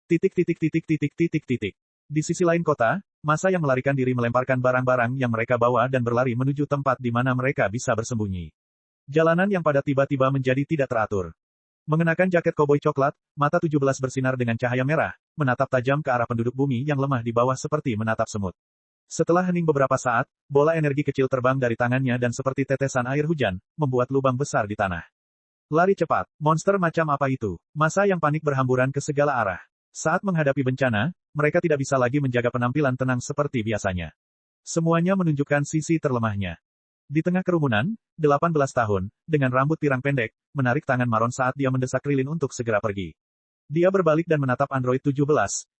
Titik titik titik titik titik titik. Di sisi lain kota, massa yang melarikan diri melemparkan barang-barang yang mereka bawa dan berlari menuju tempat di mana mereka bisa bersembunyi. Jalanan yang pada tiba-tiba menjadi tidak teratur. Mengenakan jaket koboi coklat, mata 17 bersinar dengan cahaya merah, menatap tajam ke arah penduduk bumi yang lemah di bawah seperti menatap semut. Setelah hening beberapa saat, bola energi kecil terbang dari tangannya dan seperti tetesan air hujan, membuat lubang besar di tanah. Lari cepat, monster macam apa itu? Massa yang panik berhamburan ke segala arah. Saat menghadapi bencana, mereka tidak bisa lagi menjaga penampilan tenang seperti biasanya. Semuanya menunjukkan sisi terlemahnya. Di tengah kerumunan, 18 tahun, dengan rambut pirang pendek, menarik tangan Maron saat dia mendesak Krilin untuk segera pergi. Dia berbalik dan menatap android 17,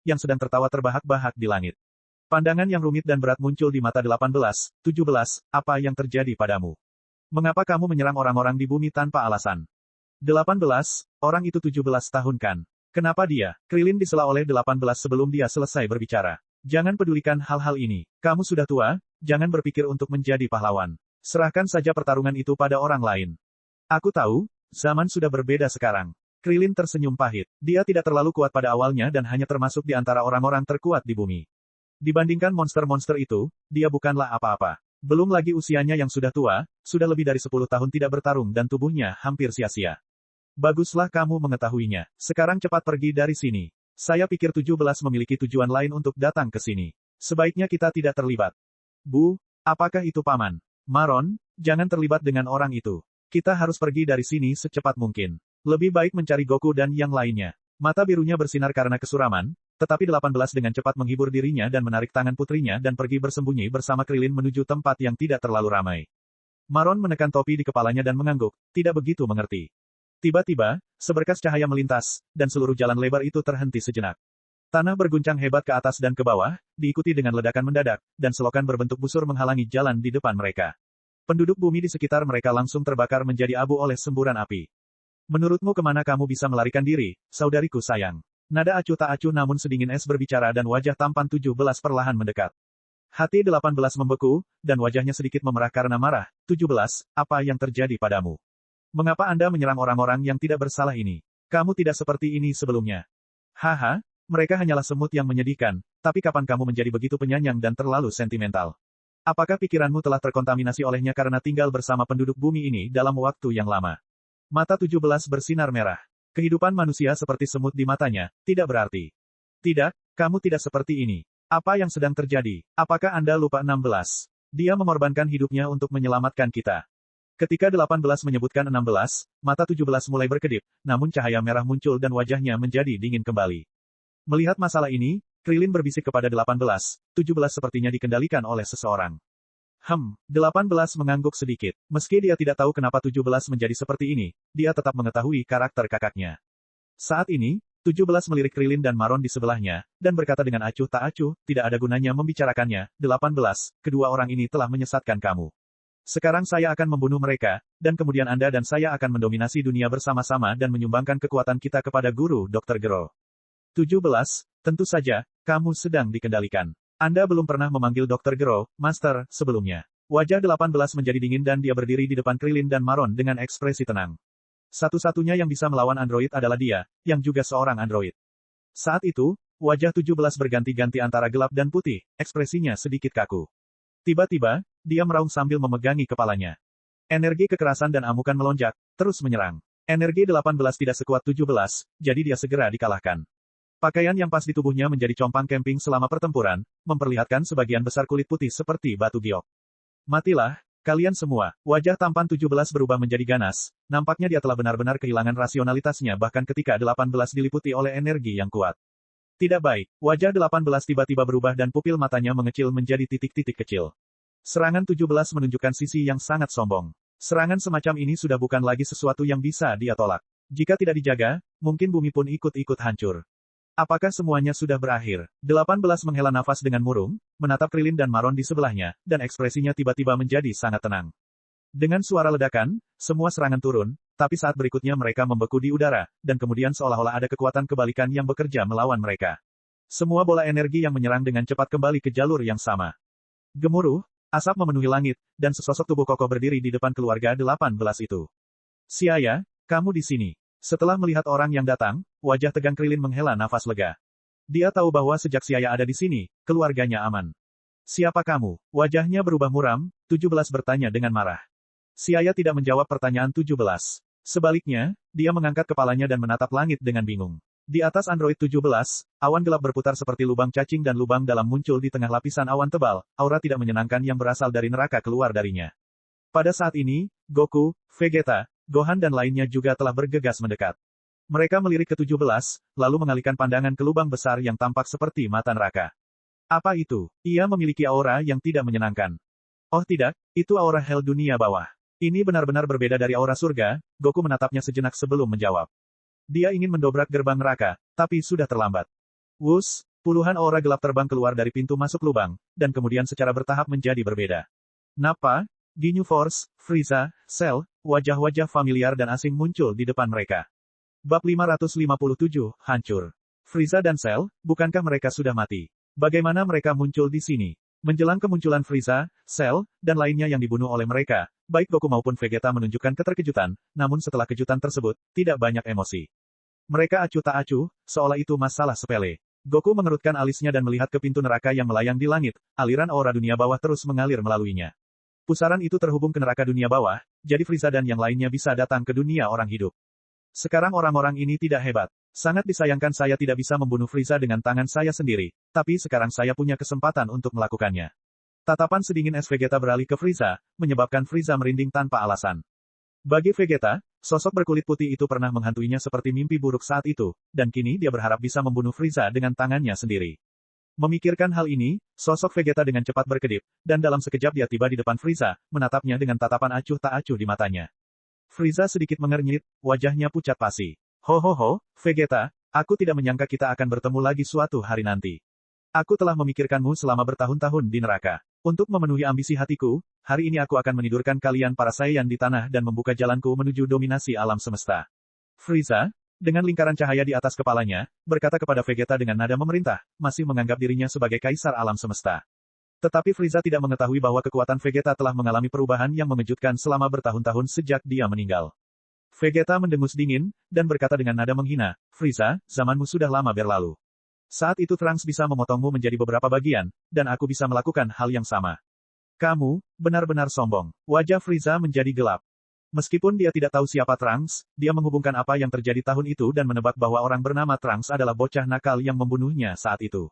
yang sedang tertawa terbahak-bahak di langit. Pandangan yang rumit dan berat muncul di mata 18, 17, apa yang terjadi padamu? Mengapa kamu menyerang orang-orang di bumi tanpa alasan? 18, orang itu 17 tahun kan? Kenapa dia? Krilin disela oleh 18 sebelum dia selesai berbicara. Jangan pedulikan hal-hal ini. Kamu sudah tua, jangan berpikir untuk menjadi pahlawan. Serahkan saja pertarungan itu pada orang lain. Aku tahu, zaman sudah berbeda sekarang. Krilin tersenyum pahit. Dia tidak terlalu kuat pada awalnya dan hanya termasuk di antara orang-orang terkuat di bumi. Dibandingkan monster-monster itu, dia bukanlah apa-apa. Belum lagi usianya yang sudah tua, sudah lebih dari 10 tahun tidak bertarung dan tubuhnya hampir sia-sia. Baguslah kamu mengetahuinya. Sekarang cepat pergi dari sini. Saya pikir 17 memiliki tujuan lain untuk datang ke sini. Sebaiknya kita tidak terlibat. Bu, apakah itu paman? Maron, jangan terlibat dengan orang itu. Kita harus pergi dari sini secepat mungkin. Lebih baik mencari Goku dan yang lainnya. Mata birunya bersinar karena kesuraman, tetapi 18 dengan cepat menghibur dirinya dan menarik tangan putrinya dan pergi bersembunyi bersama Krilin menuju tempat yang tidak terlalu ramai. Maron menekan topi di kepalanya dan mengangguk, tidak begitu mengerti. Tiba-tiba, seberkas cahaya melintas, dan seluruh jalan lebar itu terhenti sejenak. Tanah berguncang hebat ke atas dan ke bawah, diikuti dengan ledakan mendadak, dan selokan berbentuk busur menghalangi jalan di depan mereka. Penduduk bumi di sekitar mereka langsung terbakar menjadi abu oleh semburan api. Menurutmu kemana kamu bisa melarikan diri, saudariku sayang? Nada acuh tak acuh namun sedingin es berbicara dan wajah tampan 17 perlahan mendekat. Hati 18 membeku, dan wajahnya sedikit memerah karena marah. 17, apa yang terjadi padamu? Mengapa Anda menyerang orang-orang yang tidak bersalah ini? Kamu tidak seperti ini sebelumnya. Haha, mereka hanyalah semut yang menyedihkan, tapi kapan kamu menjadi begitu penyayang dan terlalu sentimental? Apakah pikiranmu telah terkontaminasi olehnya karena tinggal bersama penduduk bumi ini dalam waktu yang lama? Mata 17 bersinar merah. Kehidupan manusia seperti semut di matanya, tidak berarti. Tidak, kamu tidak seperti ini. Apa yang sedang terjadi? Apakah Anda lupa 16? Dia mengorbankan hidupnya untuk menyelamatkan kita. Ketika 18 menyebutkan 16, mata 17 mulai berkedip, namun cahaya merah muncul dan wajahnya menjadi dingin kembali. Melihat masalah ini, Krilin berbisik kepada 18, 17 sepertinya dikendalikan oleh seseorang. 18 mengangguk sedikit. Meski dia tidak tahu kenapa 17 menjadi seperti ini, dia tetap mengetahui karakter kakaknya. Saat ini, 17 melirik Krilin dan Maron di sebelahnya, dan berkata dengan acuh tak acuh, tidak ada gunanya membicarakannya, 18, kedua orang ini telah menyesatkan kamu. Sekarang saya akan membunuh mereka, dan kemudian Anda dan saya akan mendominasi dunia bersama-sama dan menyumbangkan kekuatan kita kepada Guru Dr. Gero. 17, tentu saja, kamu sedang dikendalikan. Anda belum pernah memanggil Dr. Gero, Master, sebelumnya. Wajah 18 menjadi dingin dan dia berdiri di depan Krilin dan Maron dengan ekspresi tenang. Satu-satunya yang bisa melawan android adalah dia, yang juga seorang android. Saat itu, wajah 17 berganti-ganti antara gelap dan putih, ekspresinya sedikit kaku. Tiba-tiba, dia meraung sambil memegangi kepalanya. Energi kekerasan dan amukan melonjak, terus menyerang. Energi 18 tidak sekuat 17, jadi dia segera dikalahkan. Pakaian yang pas di tubuhnya menjadi compang camping selama pertempuran, memperlihatkan sebagian besar kulit putih seperti batu giok. Matilah, kalian semua. Wajah tampan 17 berubah menjadi ganas, nampaknya dia telah benar-benar kehilangan rasionalitasnya bahkan ketika 18 diliputi oleh energi yang kuat. Tidak baik, wajah 18 tiba-tiba berubah dan pupil matanya mengecil menjadi titik-titik kecil. Serangan 17 menunjukkan sisi yang sangat sombong. Serangan semacam ini sudah bukan lagi sesuatu yang bisa dia tolak. Jika tidak dijaga, mungkin bumi pun ikut-ikut hancur. Apakah semuanya sudah berakhir? 18 menghela nafas dengan murung, menatap Krilin dan Maron di sebelahnya, dan ekspresinya tiba-tiba menjadi sangat tenang. Dengan suara ledakan, semua serangan turun, tapi saat berikutnya mereka membeku di udara, dan kemudian seolah-olah ada kekuatan kebalikan yang bekerja melawan mereka. Semua bola energi yang menyerang dengan cepat kembali ke jalur yang sama. Gemuruh, asap memenuhi langit, dan sesosok tubuh kokoh berdiri di depan keluarga 18 itu. Siaya, kamu di sini. Setelah melihat orang yang datang, wajah tegang Krilin menghela nafas lega. Dia tahu bahwa sejak Siaya ada di sini, keluarganya aman. Siapa kamu? Wajahnya berubah muram, 17 bertanya dengan marah. Siaya tidak menjawab pertanyaan 17. Sebaliknya, dia mengangkat kepalanya dan menatap langit dengan bingung. Di atas Android 17, awan gelap berputar seperti lubang cacing dan lubang dalam muncul di tengah lapisan awan tebal, aura tidak menyenangkan yang berasal dari neraka keluar darinya. Pada saat ini, Goku, Vegeta, Gohan dan lainnya juga telah bergegas mendekat. Mereka melirik ke 17, lalu mengalihkan pandangan ke lubang besar yang tampak seperti mata neraka. Apa itu? Ia memiliki aura yang tidak menyenangkan. Oh tidak, itu aura hell dunia bawah. Ini benar-benar berbeda dari aura surga. Goku menatapnya sejenak sebelum menjawab. Dia ingin mendobrak gerbang neraka, tapi sudah terlambat. Wus, puluhan aura gelap terbang keluar dari pintu masuk lubang, dan kemudian secara bertahap menjadi berbeda. Nappa, Ginyu Force, Frieza, Cell, wajah-wajah familiar dan asing muncul di depan mereka. Bab 557, Hancur. Frieza dan Cell, bukankah mereka sudah mati? Bagaimana mereka muncul di sini? Menjelang kemunculan Frieza, Cell, dan lainnya yang dibunuh oleh mereka, baik Goku maupun Vegeta menunjukkan keterkejutan, namun setelah kejutan tersebut, tidak banyak emosi. Mereka acuh tak acuh, seolah itu masalah sepele. Goku mengerutkan alisnya dan melihat ke pintu neraka yang melayang di langit, aliran aura dunia bawah terus mengalir melaluinya. Pusaran itu terhubung ke neraka dunia bawah, jadi Frieza dan yang lainnya bisa datang ke dunia orang hidup. Sekarang orang-orang ini tidak hebat. Sangat disayangkan saya tidak bisa membunuh Frieza dengan tangan saya sendiri, tapi sekarang saya punya kesempatan untuk melakukannya. Tatapan sedingin es Vegeta beralih ke Frieza, menyebabkan Frieza merinding tanpa alasan. Bagi Vegeta, sosok berkulit putih itu pernah menghantuinya seperti mimpi buruk saat itu, dan kini dia berharap bisa membunuh Frieza dengan tangannya sendiri. Memikirkan hal ini, sosok Vegeta dengan cepat berkedip, dan dalam sekejap dia tiba di depan Frieza, menatapnya dengan tatapan acuh tak acuh di matanya. Frieza sedikit mengernyit, wajahnya pucat pasi. Ho, Vegeta, aku tidak menyangka kita akan bertemu lagi suatu hari nanti. Aku telah memikirkanmu selama bertahun-tahun di neraka. Untuk memenuhi ambisi hatiku, hari ini aku akan menidurkan kalian para Saiyan di tanah dan membuka jalanku menuju dominasi alam semesta. Frieza, dengan lingkaran cahaya di atas kepalanya, berkata kepada Vegeta dengan nada memerintah, masih menganggap dirinya sebagai kaisar alam semesta. Tetapi Frieza tidak mengetahui bahwa kekuatan Vegeta telah mengalami perubahan yang mengejutkan selama bertahun-tahun sejak dia meninggal. Vegeta mendengus dingin, dan berkata dengan nada menghina, Frieza, zamanmu sudah lama berlalu. Saat itu Trunks bisa memotongmu menjadi beberapa bagian, dan aku bisa melakukan hal yang sama. Kamu, benar-benar sombong. Wajah Frieza menjadi gelap. Meskipun dia tidak tahu siapa Trunks, dia menghubungkan apa yang terjadi tahun itu dan menebak bahwa orang bernama Trunks adalah bocah nakal yang membunuhnya saat itu.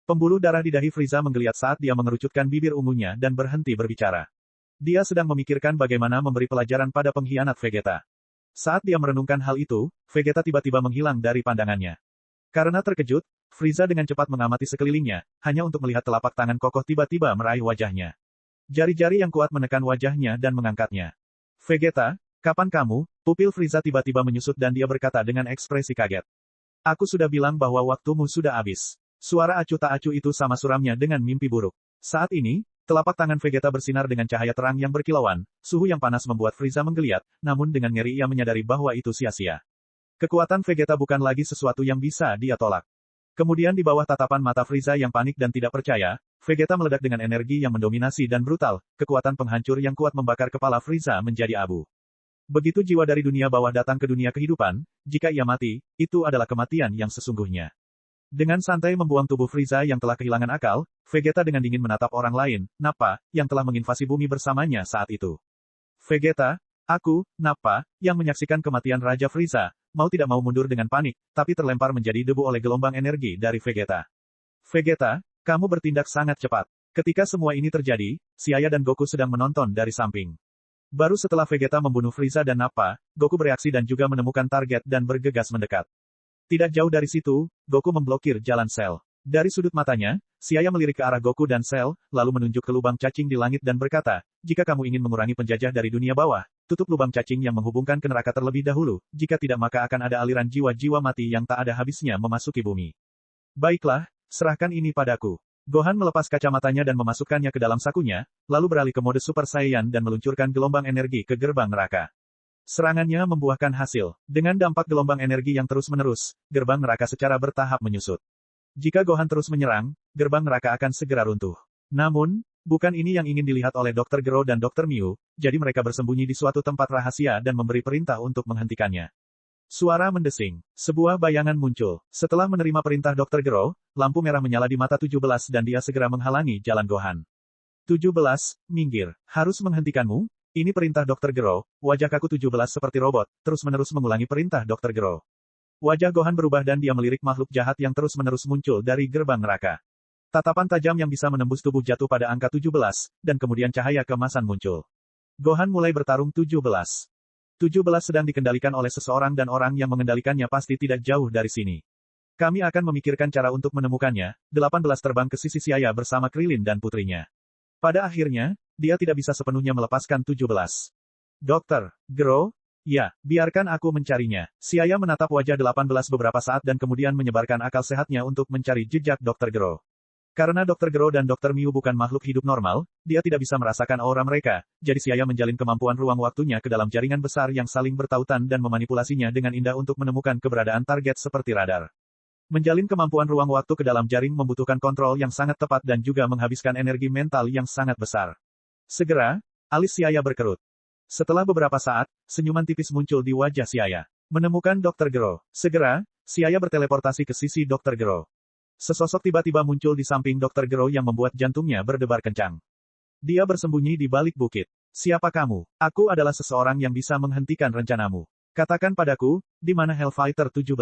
Pembuluh darah di dahi Frieza menggeliat saat dia mengerucutkan bibir ungunya dan berhenti berbicara. Dia sedang memikirkan bagaimana memberi pelajaran pada pengkhianat Vegeta. Saat dia merenungkan hal itu, Vegeta tiba-tiba menghilang dari pandangannya. Karena terkejut, Frieza dengan cepat mengamati sekelilingnya, hanya untuk melihat telapak tangan kokoh tiba-tiba meraih wajahnya. Jari-jari yang kuat menekan wajahnya dan mengangkatnya. Vegeta, kapan kamu? Pupil Frieza tiba-tiba menyusut dan dia berkata dengan ekspresi kaget. Aku sudah bilang bahwa waktumu sudah habis. Suara acuh tak acuh itu sama suramnya dengan mimpi buruk. Saat ini, telapak tangan Vegeta bersinar dengan cahaya terang yang berkilauan, suhu yang panas membuat Frieza menggeliat, namun dengan ngeri ia menyadari bahwa itu sia-sia. Kekuatan Vegeta bukan lagi sesuatu yang bisa dia tolak. Kemudian di bawah tatapan mata Frieza yang panik dan tidak percaya, Vegeta meledak dengan energi yang mendominasi dan brutal, kekuatan penghancur yang kuat membakar kepala Frieza menjadi abu. Begitu jiwa dari dunia bawah datang ke dunia kehidupan, jika ia mati, itu adalah kematian yang sesungguhnya. Dengan santai membuang tubuh Frieza yang telah kehilangan akal, Vegeta dengan dingin menatap orang lain, Nappa, yang telah menginvasi bumi bersamanya saat itu. Vegeta, aku, Nappa, yang menyaksikan kematian Raja Frieza, mau tidak mau mundur dengan panik, tapi terlempar menjadi debu oleh gelombang energi dari Vegeta. Vegeta, kamu bertindak sangat cepat. Ketika semua ini terjadi, Siaya dan Goku sedang menonton dari samping. Baru setelah Vegeta membunuh Frieza dan Nappa, Goku bereaksi dan juga menemukan target dan bergegas mendekat. Tidak jauh dari situ, Goku memblokir jalan Cell. Dari sudut matanya, Siaya melirik ke arah Goku dan Cell, lalu menunjuk ke lubang cacing di langit dan berkata, jika kamu ingin mengurangi penjajah dari dunia bawah, tutup lubang cacing yang menghubungkan ke neraka terlebih dahulu, jika tidak maka akan ada aliran jiwa-jiwa mati yang tak ada habisnya memasuki bumi. Baiklah, serahkan ini padaku. Gohan melepas kacamatanya dan memasukkannya ke dalam sakunya, lalu beralih ke mode Super Saiyan dan meluncurkan gelombang energi ke gerbang neraka. Serangannya membuahkan hasil. Dengan dampak gelombang energi yang terus-menerus, gerbang neraka secara bertahap menyusut. Jika Gohan terus menyerang, gerbang neraka akan segera runtuh. Namun, bukan ini yang ingin dilihat oleh Dr. Gero dan Dr. Mew, jadi mereka bersembunyi di suatu tempat rahasia dan memberi perintah untuk menghentikannya. Suara mendesing. Sebuah bayangan muncul. Setelah menerima perintah Dr. Gero, lampu merah menyala di mata 17 dan dia segera menghalangi jalan Gohan. 17, minggir. Harus menghentikanmu? Ini perintah Dr. Gero. Wajah kaku 17 seperti robot, terus-menerus mengulangi perintah Dr. Gero. Wajah Gohan berubah dan dia melirik makhluk jahat yang terus-menerus muncul dari gerbang neraka. Tatapan tajam yang bisa menembus tubuh jatuh pada angka 17, dan kemudian cahaya keemasan muncul. Gohan mulai bertarung 17. 17 sedang dikendalikan oleh seseorang dan orang yang mengendalikannya pasti tidak jauh dari sini. Kami akan memikirkan cara untuk menemukannya. 18 terbang ke sisi Siaya bersama Krilin dan putrinya. Pada akhirnya, dia tidak bisa sepenuhnya melepaskan 17. Dr. Gero? Ya, biarkan aku mencarinya. Siaya menatap wajah 18 beberapa saat dan kemudian menyebarkan akal sehatnya untuk mencari jejak Dr. Gero. Karena Dr. Gero dan Dr. Miu bukan makhluk hidup normal, dia tidak bisa merasakan aura mereka, jadi Siaya menjalin kemampuan ruang waktunya ke dalam jaringan besar yang saling bertautan dan memanipulasinya dengan indah untuk menemukan keberadaan target seperti radar. Menjalin kemampuan ruang waktu ke dalam jaring membutuhkan kontrol yang sangat tepat dan juga menghabiskan energi mental yang sangat besar. Segera, alis Siaya berkerut. Setelah beberapa saat, senyuman tipis muncul di wajah Siaya. Menemukan Dr. Gero. Segera, Siaya berteleportasi ke sisi Dr. Gero. Sesosok tiba-tiba muncul di samping Dr. Gero yang membuat jantungnya berdebar kencang. Dia bersembunyi di balik bukit. Siapa kamu? Aku adalah seseorang yang bisa menghentikan rencanamu. Katakan padaku, di mana Hellfighter 17?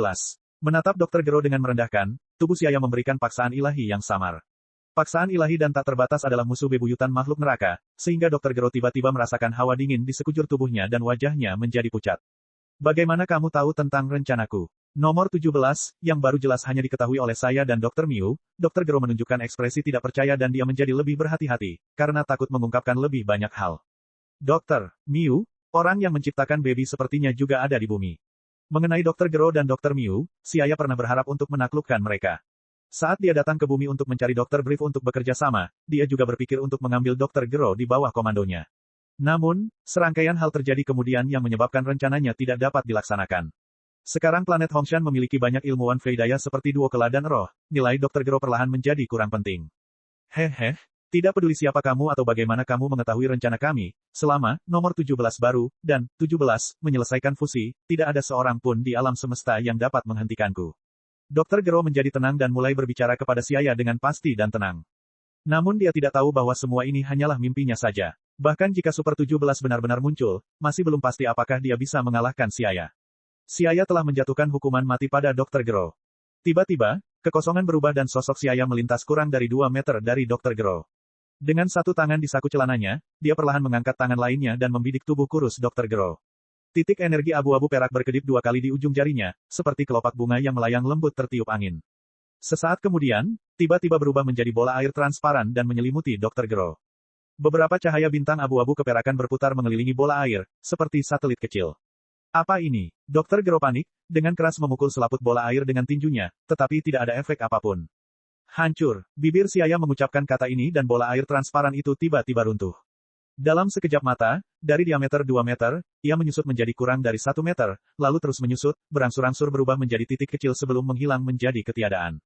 Menatap Dr. Gero dengan merendahkan, tubuh Siaya memberikan paksaan ilahi yang samar. Paksaan ilahi dan tak terbatas adalah musuh bebuyutan makhluk neraka, sehingga Dr. Gero tiba-tiba merasakan hawa dingin di sekujur tubuhnya dan wajahnya menjadi pucat. Bagaimana kamu tahu tentang rencanaku? Nomor 17, yang baru jelas hanya diketahui oleh saya dan Dr. Miu, Dr. Gero menunjukkan ekspresi tidak percaya dan dia menjadi lebih berhati-hati, karena takut mengungkapkan lebih banyak hal. Dr. Miu, orang yang menciptakan baby sepertinya juga ada di bumi. Mengenai Dr. Gero dan Dr. Miu, Siaya pernah berharap untuk menaklukkan mereka. Saat dia datang ke bumi untuk mencari Dr. Brief untuk bekerja sama, dia juga berpikir untuk mengambil Dr. Gero di bawah komandonya. Namun, serangkaian hal terjadi kemudian yang menyebabkan rencananya tidak dapat dilaksanakan. Sekarang planet Hongshan memiliki banyak ilmuwan Fei Daya seperti Duo Kela dan Roh, nilai Dr. Gero perlahan menjadi kurang penting. Hehe, tidak peduli siapa kamu atau bagaimana kamu mengetahui rencana kami, selama nomor 17 baru, dan 17, menyelesaikan fusi, tidak ada seorang pun di alam semesta yang dapat menghentikanku. Dr. Gero menjadi tenang dan mulai berbicara kepada Siaya dengan pasti dan tenang. Namun dia tidak tahu bahwa semua ini hanyalah mimpinya saja. Bahkan jika Super 17 benar-benar muncul, masih belum pasti apakah dia bisa mengalahkan Siaya. Siaya telah menjatuhkan hukuman mati pada Dr. Gero. Tiba-tiba, kekosongan berubah dan sosok Siaya melintas kurang dari 2 meter dari Dr. Gero. Dengan satu tangan di saku celananya, dia perlahan mengangkat tangan lainnya dan membidik tubuh kurus Dr. Gero. Titik energi abu-abu perak berkedip 2 kali di ujung jarinya, seperti kelopak bunga yang melayang lembut tertiup angin. Sesaat kemudian, tiba-tiba berubah menjadi bola air transparan dan menyelimuti Dr. Gero. Beberapa cahaya bintang abu-abu keperakan berputar mengelilingi bola air, seperti satelit kecil. Apa ini? Dr. Gero panik, dengan keras memukul selaput bola air dengan tinjunya, tetapi tidak ada efek apapun. Hancur, bibir Siaya mengucapkan kata ini dan bola air transparan itu tiba-tiba runtuh. Dalam sekejap mata, dari diameter 2 meter, ia menyusut menjadi kurang dari 1 meter, lalu terus menyusut, berangsur-angsur berubah menjadi titik kecil sebelum menghilang menjadi ketiadaan.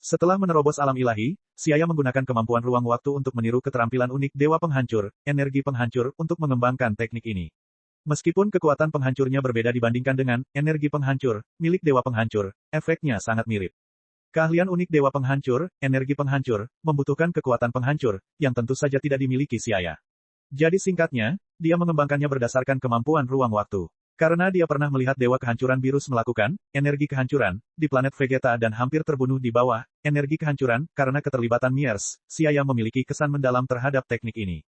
Setelah menerobos alam ilahi, Siaya menggunakan kemampuan ruang waktu untuk meniru keterampilan unik Dewa Penghancur, energi penghancur, untuk mengembangkan teknik ini. Meskipun kekuatan penghancurnya berbeda dibandingkan dengan energi penghancur milik Dewa Penghancur, efeknya sangat mirip. Keahlian unik Dewa Penghancur, energi penghancur, membutuhkan kekuatan penghancur, yang tentu saja tidak dimiliki Siaya. Jadi singkatnya, dia mengembangkannya berdasarkan kemampuan ruang waktu. Karena dia pernah melihat Dewa Kehancuran Virus melakukan energi kehancuran di planet Vegeta dan hampir terbunuh di bawah energi kehancuran karena keterlibatan Miers, Siaya memiliki kesan mendalam terhadap teknik ini.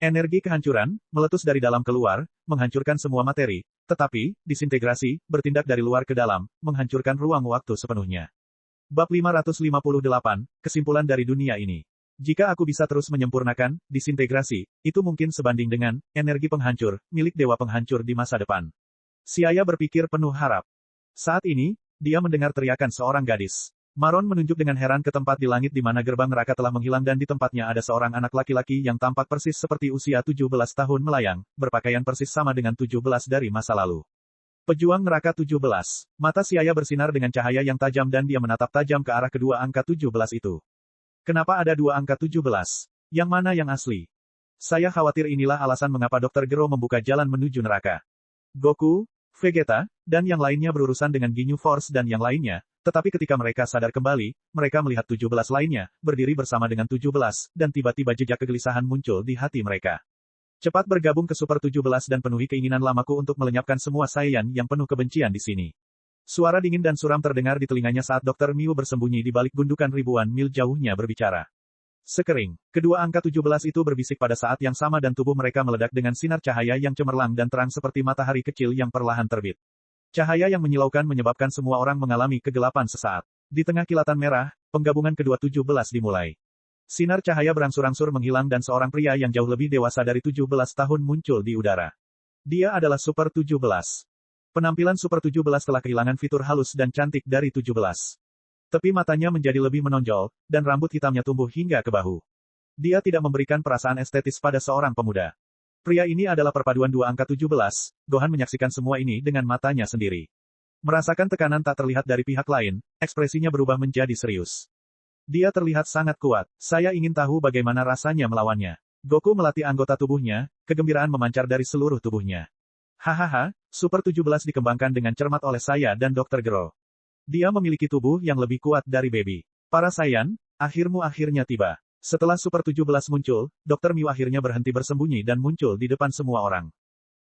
Energi kehancuran, meletus dari dalam keluar, menghancurkan semua materi, tetapi, disintegrasi, bertindak dari luar ke dalam, menghancurkan ruang waktu sepenuhnya. Bab 558, Kesimpulan dari dunia ini. Jika aku bisa terus menyempurnakan, disintegrasi, itu mungkin sebanding dengan, energi penghancur, milik Dewa Penghancur di masa depan. Siaya berpikir penuh harap. Saat ini, dia mendengar teriakan seorang gadis. Maron menunjuk dengan heran ke tempat di langit di mana gerbang neraka telah menghilang dan di tempatnya ada seorang anak laki-laki yang tampak persis seperti usia 17 tahun melayang, berpakaian persis sama dengan 17 dari masa lalu. Pejuang neraka 17. Mata Siaya bersinar dengan cahaya yang tajam dan dia menatap tajam ke arah kedua angka 17 itu. Kenapa ada 2 angka 17? Yang mana yang asli? Saya khawatir inilah alasan mengapa Dr. Gero membuka jalan menuju neraka. Goku, Vegeta, dan yang lainnya berurusan dengan Ginyu Force dan yang lainnya, tetapi ketika mereka sadar kembali, mereka melihat 17 lainnya, berdiri bersama dengan 17, dan tiba-tiba jejak kegelisahan muncul di hati mereka. Cepat bergabung ke Super 17 dan penuhi keinginan lamaku untuk melenyapkan semua Saiyan yang penuh kebencian di sini. Suara dingin dan suram terdengar di telinganya saat Dr. Miu bersembunyi di balik gundukan ribuan mil jauhnya berbicara. Sekering, kedua angka 17 itu berbisik pada saat yang sama dan tubuh mereka meledak dengan sinar cahaya yang cemerlang dan terang seperti matahari kecil yang perlahan terbit. Cahaya yang menyilaukan menyebabkan semua orang mengalami kegelapan sesaat. Di tengah kilatan merah, penggabungan kedua 17 dimulai. Sinar cahaya berangsur-angsur menghilang dan seorang pria yang jauh lebih dewasa dari 17 tahun muncul di udara. Dia adalah Super 17. Penampilan Super 17 telah kehilangan fitur halus dan cantik dari 17. Tepi matanya menjadi lebih menonjol, dan rambut hitamnya tumbuh hingga ke bahu. Dia tidak memberikan perasaan estetis pada seorang pemuda. Pria ini adalah perpaduan dua angka 17, Gohan menyaksikan semua ini dengan matanya sendiri. Merasakan tekanan tak terlihat dari pihak lain, ekspresinya berubah menjadi serius. Dia terlihat sangat kuat. Saya ingin tahu bagaimana rasanya melawannya. Goku melatih anggota tubuhnya, kegembiraan memancar dari seluruh tubuhnya. Hahaha, Super 17 dikembangkan dengan cermat oleh saya dan Dr. Gero. Dia memiliki tubuh yang lebih kuat dari Baby. Para Saiyan, akhirmu akhirnya tiba. Setelah Super 17 muncul, Dr. Miu akhirnya berhenti bersembunyi dan muncul di depan semua orang.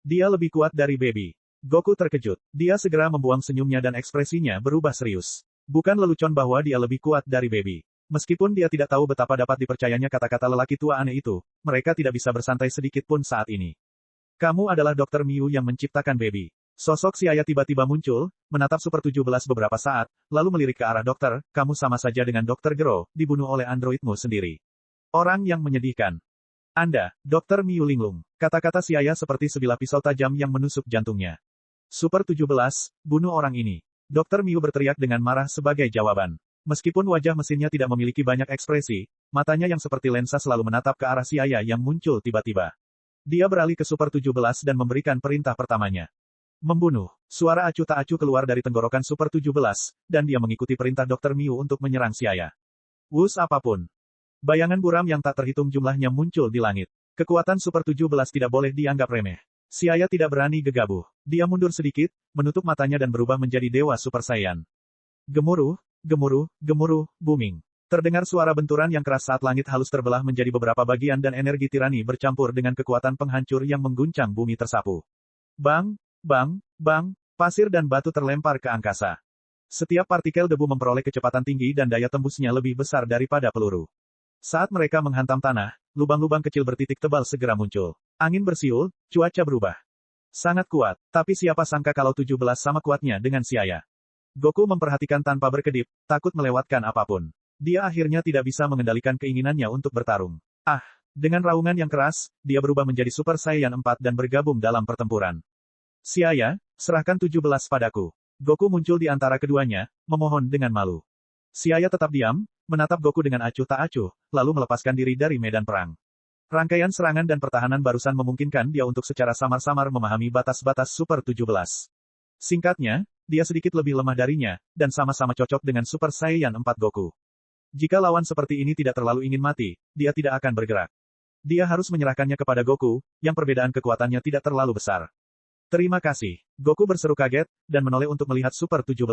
Dia lebih kuat dari Baby. Goku terkejut. Dia segera membuang senyumnya dan ekspresinya berubah serius. Bukan lelucon bahwa dia lebih kuat dari Baby. Meskipun dia tidak tahu betapa dapat dipercayanya kata-kata lelaki tua aneh itu, mereka tidak bisa bersantai sedikit pun saat ini. Kamu adalah Dr. Miu yang menciptakan Baby. Sosok si ayah tiba-tiba muncul, menatap Super 17 beberapa saat, lalu melirik ke arah dokter, kamu sama saja dengan Dr. Gero, dibunuh oleh androidmu sendiri. Orang yang menyedihkan. Anda, Dr. Miu linglung. Kata-kata si ayah seperti sebilah pisau tajam yang menusuk jantungnya. Super 17, bunuh orang ini. Dr. Miu berteriak dengan marah sebagai jawaban. Meskipun wajah mesinnya tidak memiliki banyak ekspresi, matanya yang seperti lensa selalu menatap ke arah si ayah yang muncul tiba-tiba. Dia beralih ke Super 17 dan memberikan perintah pertamanya. Membunuh. Suara acuh tak acuh keluar dari tenggorokan Super 17, dan dia mengikuti perintah Dr. Miu untuk menyerang si ayah. Wus apapun. Bayangan buram yang tak terhitung jumlahnya muncul di langit. Kekuatan Super 17 tidak boleh dianggap remeh. Si ayah tidak berani gegabah. Dia mundur sedikit, menutup matanya dan berubah menjadi Dewa Super Saiyan. Gemuruh. Gemuruh, gemuruh, booming. Terdengar suara benturan yang keras saat langit halus terbelah menjadi beberapa bagian dan energi tirani bercampur dengan kekuatan penghancur yang mengguncang bumi tersapu. Bang, bang, bang, pasir dan batu terlempar ke angkasa. Setiap partikel debu memperoleh kecepatan tinggi dan daya tembusnya lebih besar daripada peluru. Saat mereka menghantam tanah, lubang-lubang kecil bertitik tebal segera muncul. Angin bersiul, cuaca berubah. Sangat kuat, tapi siapa sangka kalau 17 sama kuatnya dengan si ayah. Goku memperhatikan tanpa berkedip, takut melewatkan apapun. Dia akhirnya tidak bisa mengendalikan keinginannya untuk bertarung. Dengan raungan yang keras, dia berubah menjadi Super Saiyan 4 dan bergabung dalam pertempuran. Si ayah, serahkan 17 padaku. Goku muncul di antara keduanya, memohon dengan malu. Si ayah tetap diam, menatap Goku dengan acuh tak acuh, lalu melepaskan diri dari medan perang. Rangkaian serangan dan pertahanan barusan memungkinkan dia untuk secara samar-samar memahami batas-batas Super 17. Singkatnya, dia sedikit lebih lemah darinya, dan sama-sama cocok dengan Super Saiyan 4 Goku. Jika lawan seperti ini tidak terlalu ingin mati, dia tidak akan bergerak. Dia harus menyerahkannya kepada Goku, yang perbedaan kekuatannya tidak terlalu besar. Terima kasih. Goku berseru kaget, dan menoleh untuk melihat Super 17.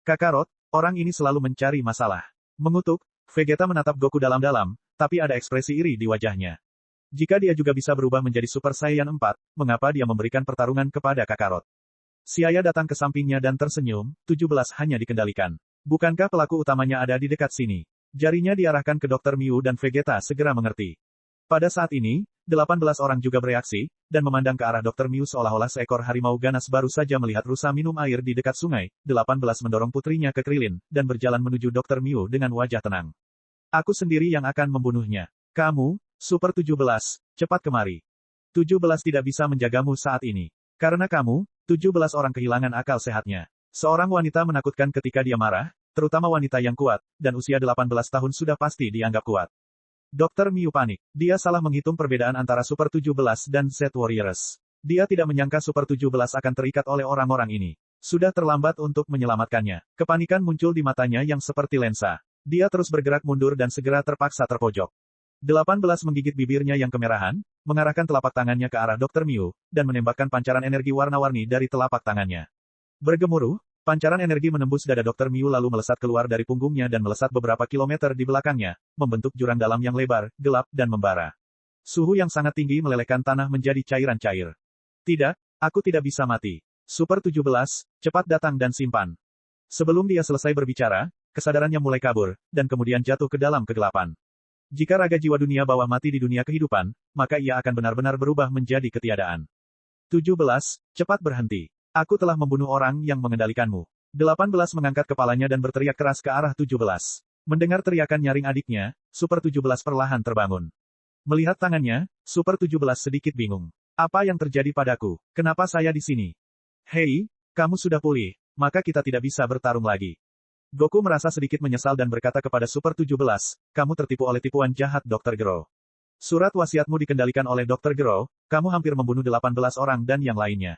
Kakarot, orang ini selalu mencari masalah. Mengutuk, Vegeta menatap Goku dalam-dalam, tapi ada ekspresi iri di wajahnya. Jika dia juga bisa berubah menjadi Super Saiyan 4, mengapa dia memberikan pertarungan kepada Kakarot? Si ayah datang ke sampingnya dan tersenyum, 17 hanya dikendalikan. Bukankah pelaku utamanya ada di dekat sini? Jarinya diarahkan ke Dr. Miu dan Vegeta segera mengerti. Pada saat ini, 18 orang juga bereaksi, dan memandang ke arah Dr. Miu seolah-olah seekor harimau ganas baru saja melihat rusa minum air di dekat sungai. 18 mendorong putrinya ke Krilin, dan berjalan menuju Dr. Miu dengan wajah tenang. Aku sendiri yang akan membunuhnya. Kamu, Super 17, cepat kemari. 17 tidak bisa menjagamu saat ini. Karena kamu, 17 orang kehilangan akal sehatnya. Seorang wanita menakutkan ketika dia marah, terutama wanita yang kuat, dan usia 18 tahun sudah pasti dianggap kuat. Dr. Miu panik. Dia salah menghitung perbedaan antara Super 17 dan Z Warriors. Dia tidak menyangka Super 17 akan terikat oleh orang-orang ini. Sudah terlambat untuk menyelamatkannya. Kepanikan muncul di matanya yang seperti lensa. Dia terus bergerak mundur dan segera terpaksa terpojok. 18 menggigit bibirnya yang kemerahan, mengarahkan telapak tangannya ke arah Dr. Mew, dan menembakkan pancaran energi warna-warni dari telapak tangannya. Bergemuruh, pancaran energi menembus dada Dr. Mew lalu melesat keluar dari punggungnya dan melesat beberapa kilometer di belakangnya, membentuk jurang dalam yang lebar, gelap, dan membara. Suhu yang sangat tinggi melelehkan tanah menjadi cairan cair. Tidak, aku tidak bisa mati. Super 17, cepat datang dan simpan. Sebelum dia selesai berbicara, kesadarannya mulai kabur, dan kemudian jatuh ke dalam kegelapan. Jika raga jiwa dunia bawah mati di dunia kehidupan, maka ia akan benar-benar berubah menjadi ketiadaan. 17, cepat berhenti. Aku telah membunuh orang yang mengendalikanmu. 18 mengangkat kepalanya dan berteriak keras ke arah 17. Mendengar teriakan nyaring adiknya, Super 17 perlahan terbangun. Melihat tangannya, Super 17 sedikit bingung. Apa yang terjadi padaku? Kenapa saya di sini? Hei, kamu sudah pulih, maka kita tidak bisa bertarung lagi. Goku merasa sedikit menyesal dan berkata kepada Super 17, kamu tertipu oleh tipuan jahat Dr. Gero. Surat wasiatmu dikendalikan oleh Dr. Gero, kamu hampir membunuh 18 orang dan yang lainnya.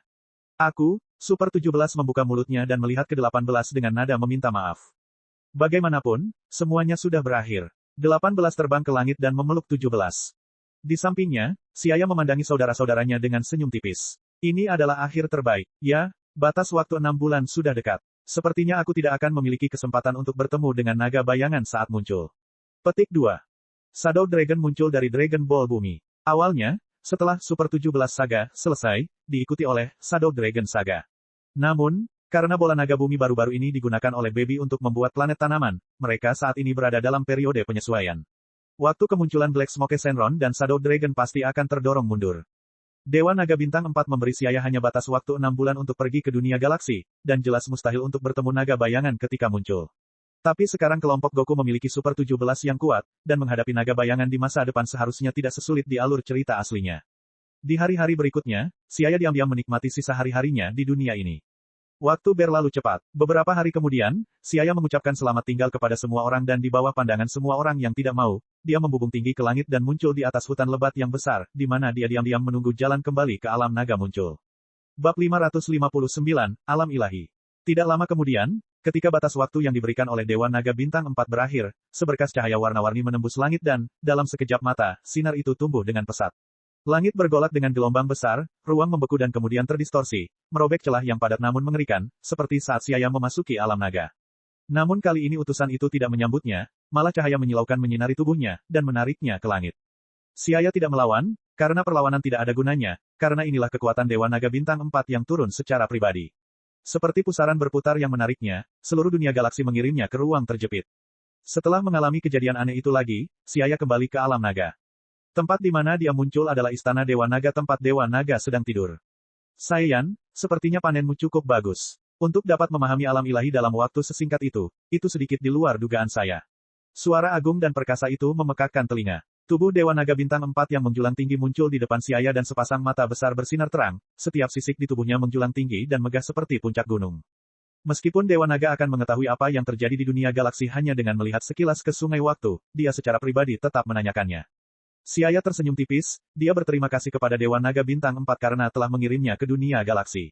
Aku, Super 17 membuka mulutnya dan melihat ke 18 dengan nada meminta maaf. Bagaimanapun, semuanya sudah berakhir. 18 terbang ke langit dan memeluk 17. Di sampingnya, Siaya memandangi saudara-saudaranya dengan senyum tipis. Ini adalah akhir terbaik, ya, batas waktu 6 bulan sudah dekat. Sepertinya aku tidak akan memiliki kesempatan untuk bertemu dengan naga bayangan saat muncul. Petik 2. Shadow Dragon muncul dari Dragon Ball Bumi. Awalnya, setelah Super 17 Saga selesai, diikuti oleh Shadow Dragon Saga. Namun, karena bola naga bumi baru-baru ini digunakan oleh Baby untuk membuat planet tanaman, mereka saat ini berada dalam periode penyesuaian. Waktu kemunculan Black Smoke Shenron dan Shadow Dragon pasti akan terdorong mundur. Dewa Naga Bintang 4 memberi Siaya hanya batas waktu 6 bulan untuk pergi ke dunia galaksi, dan jelas mustahil untuk bertemu naga bayangan ketika muncul. Tapi sekarang kelompok Goku memiliki Super 17 yang kuat, dan menghadapi naga bayangan di masa depan seharusnya tidak sesulit di alur cerita aslinya. Di hari-hari berikutnya, Siaya diam-diam menikmati sisa hari-harinya di dunia ini. Waktu berlalu cepat. Beberapa hari kemudian, Siaya mengucapkan selamat tinggal kepada semua orang dan di bawah pandangan semua orang yang tidak mau, dia membubung tinggi ke langit dan muncul di atas hutan lebat yang besar, di mana dia diam-diam menunggu jalan kembali ke alam naga muncul. Bab 559, Alam Ilahi. Tidak lama kemudian, ketika batas waktu yang diberikan oleh Dewa Naga Bintang 4 berakhir, seberkas cahaya warna-warni menembus langit dan, dalam sekejap mata, sinar itu tumbuh dengan pesat. Langit bergolak dengan gelombang besar, ruang membeku dan kemudian terdistorsi, merobek celah yang padat namun mengerikan, seperti saat Siaya memasuki alam naga. Namun kali ini utusan itu tidak menyambutnya, malah cahaya menyilaukan menyinari tubuhnya, dan menariknya ke langit. Siaya tidak melawan, karena perlawanan tidak ada gunanya, karena inilah kekuatan Dewa Naga Bintang 4 yang turun secara pribadi. Seperti pusaran berputar yang menariknya, seluruh dunia galaksi mengirimnya ke ruang terjepit. Setelah mengalami kejadian aneh itu lagi, Siaya kembali ke alam naga. Tempat di mana dia muncul adalah Istana Dewa Naga tempat Dewa Naga sedang tidur. Saiyan, sepertinya panenmu cukup bagus. Untuk dapat memahami alam ilahi dalam waktu sesingkat itu sedikit di luar dugaan saya. Suara agung dan perkasa itu memekakkan telinga. Tubuh Dewa Naga Bintang 4 yang menjulang tinggi muncul di depan Siaya dan sepasang mata besar bersinar terang, setiap sisik di tubuhnya menjulang tinggi dan megah seperti puncak gunung. Meskipun Dewa Naga akan mengetahui apa yang terjadi di dunia galaksi hanya dengan melihat sekilas ke sungai waktu, dia secara pribadi tetap menanyakannya. Siaya tersenyum tipis, dia berterima kasih kepada Dewa Naga Bintang 4 karena telah mengirimnya ke dunia galaksi.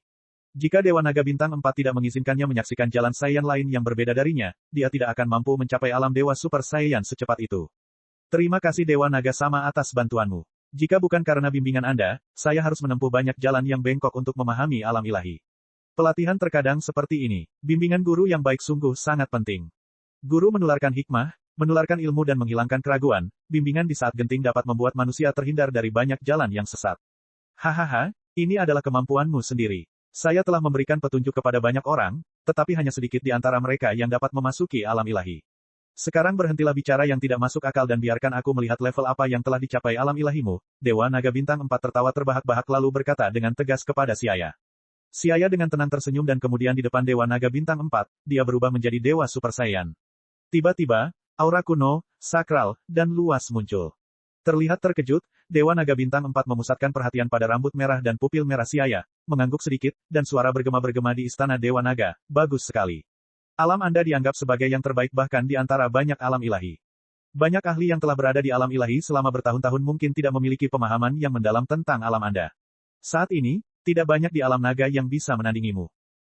Jika Dewa Naga Bintang 4 tidak mengizinkannya menyaksikan jalan Saiyan lain yang berbeda darinya, dia tidak akan mampu mencapai alam Dewa Super Saiyan secepat itu. Terima kasih Dewa Naga Sama atas bantuanmu. Jika bukan karena bimbingan Anda, saya harus menempuh banyak jalan yang bengkok untuk memahami alam ilahi. Pelatihan terkadang seperti ini. Bimbingan guru yang baik sungguh sangat penting. Guru menularkan hikmah, menularkan ilmu dan menghilangkan keraguan, bimbingan di saat genting dapat membuat manusia terhindar dari banyak jalan yang sesat. Hahaha, ini adalah kemampuanmu sendiri. Saya telah memberikan petunjuk kepada banyak orang, tetapi hanya sedikit di antara mereka yang dapat memasuki alam ilahi. Sekarang berhentilah bicara yang tidak masuk akal dan biarkan aku melihat level apa yang telah dicapai alam ilahimu. Dewa Naga Bintang 4 tertawa terbahak-bahak lalu berkata dengan tegas kepada Siaya. Siaya dengan tenang tersenyum dan kemudian di depan Dewa Naga Bintang 4, dia berubah menjadi Dewa Super Saiyan. Tiba-tiba, aura kuno, sakral, dan luas muncul. Terlihat terkejut, Dewa Naga Bintang 4 memusatkan perhatian pada rambut merah dan pupil merah Siaya, mengangguk sedikit, dan suara bergema-bergema di Istana Dewa Naga, bagus sekali. Alam Anda dianggap sebagai yang terbaik bahkan di antara banyak alam ilahi. Banyak ahli yang telah berada di alam ilahi selama bertahun-tahun mungkin tidak memiliki pemahaman yang mendalam tentang alam Anda. Saat ini, tidak banyak di alam naga yang bisa menandingimu.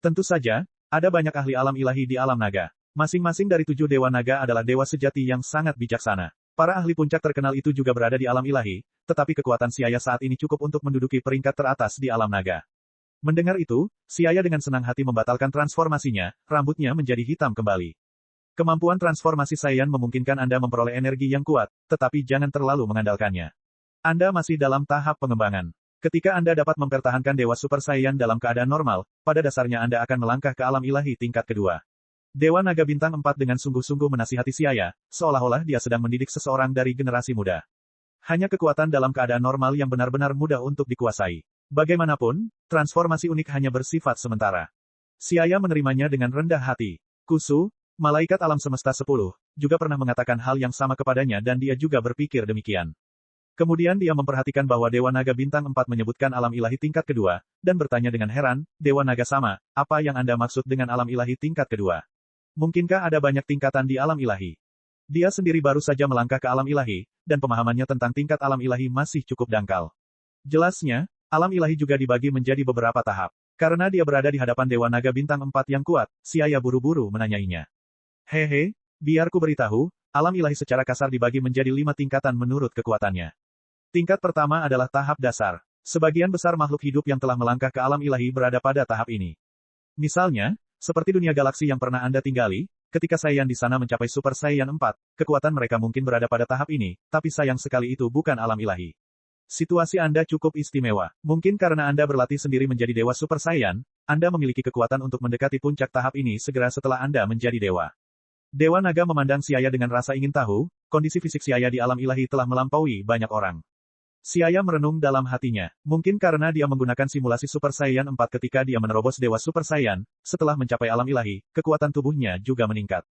Tentu saja, ada banyak ahli alam ilahi di alam naga. Masing-masing dari 7 Dewa Naga adalah dewa sejati yang sangat bijaksana. Para ahli puncak terkenal itu juga berada di alam ilahi, tetapi kekuatan Siaya saat ini cukup untuk menduduki peringkat teratas di alam naga. Mendengar itu, Siaya dengan senang hati membatalkan transformasinya, rambutnya menjadi hitam kembali. Kemampuan transformasi Saiyan memungkinkan Anda memperoleh energi yang kuat, tetapi jangan terlalu mengandalkannya. Anda masih dalam tahap pengembangan. Ketika Anda dapat mempertahankan Dewa Super Saiyan dalam keadaan normal, pada dasarnya Anda akan melangkah ke alam ilahi tingkat kedua. Dewa Naga Bintang 4 dengan sungguh-sungguh menasihati Siaya, seolah-olah dia sedang mendidik seseorang dari generasi muda. Hanya kekuatan dalam keadaan normal yang benar-benar mudah untuk dikuasai. Bagaimanapun, transformasi unik hanya bersifat sementara. Siaya menerimanya dengan rendah hati. Kusu, malaikat alam semesta 10, juga pernah mengatakan hal yang sama kepadanya dan dia juga berpikir demikian. Kemudian dia memperhatikan bahwa Dewa Naga Bintang 4 menyebutkan alam ilahi tingkat kedua, dan bertanya dengan heran, Dewa Naga sama, apa yang Anda maksud dengan alam ilahi tingkat kedua? Mungkinkah ada banyak tingkatan di alam ilahi? Dia sendiri baru saja melangkah ke alam ilahi, dan pemahamannya tentang tingkat alam ilahi masih cukup dangkal. Jelasnya, alam ilahi juga dibagi menjadi beberapa tahap. Karena dia berada di hadapan Dewa Naga Bintang 4 yang kuat, Siaya buru-buru menanyainya. Hehe, biar ku beritahu, alam ilahi secara kasar dibagi menjadi 5 tingkatan menurut kekuatannya. Tingkat pertama adalah tahap dasar. Sebagian besar makhluk hidup yang telah melangkah ke alam ilahi berada pada tahap ini. Misalnya, seperti dunia galaksi yang pernah Anda tinggali, ketika Saiyan di sana mencapai Super Saiyan 4, kekuatan mereka mungkin berada pada tahap ini, tapi sayang sekali itu bukan alam ilahi. Situasi Anda cukup istimewa. Mungkin karena Anda berlatih sendiri menjadi Dewa Super Saiyan, Anda memiliki kekuatan untuk mendekati puncak tahap ini segera setelah Anda menjadi dewa. Dewa Naga memandang Siaya dengan rasa ingin tahu, kondisi fisik Siaya di alam ilahi telah melampaui banyak orang. Siaya merenung dalam hatinya. Mungkin karena dia menggunakan simulasi Super Saiyan 4 ketika dia menerobos Dewa Super Saiyan, setelah mencapai alam ilahi, kekuatan tubuhnya juga meningkat.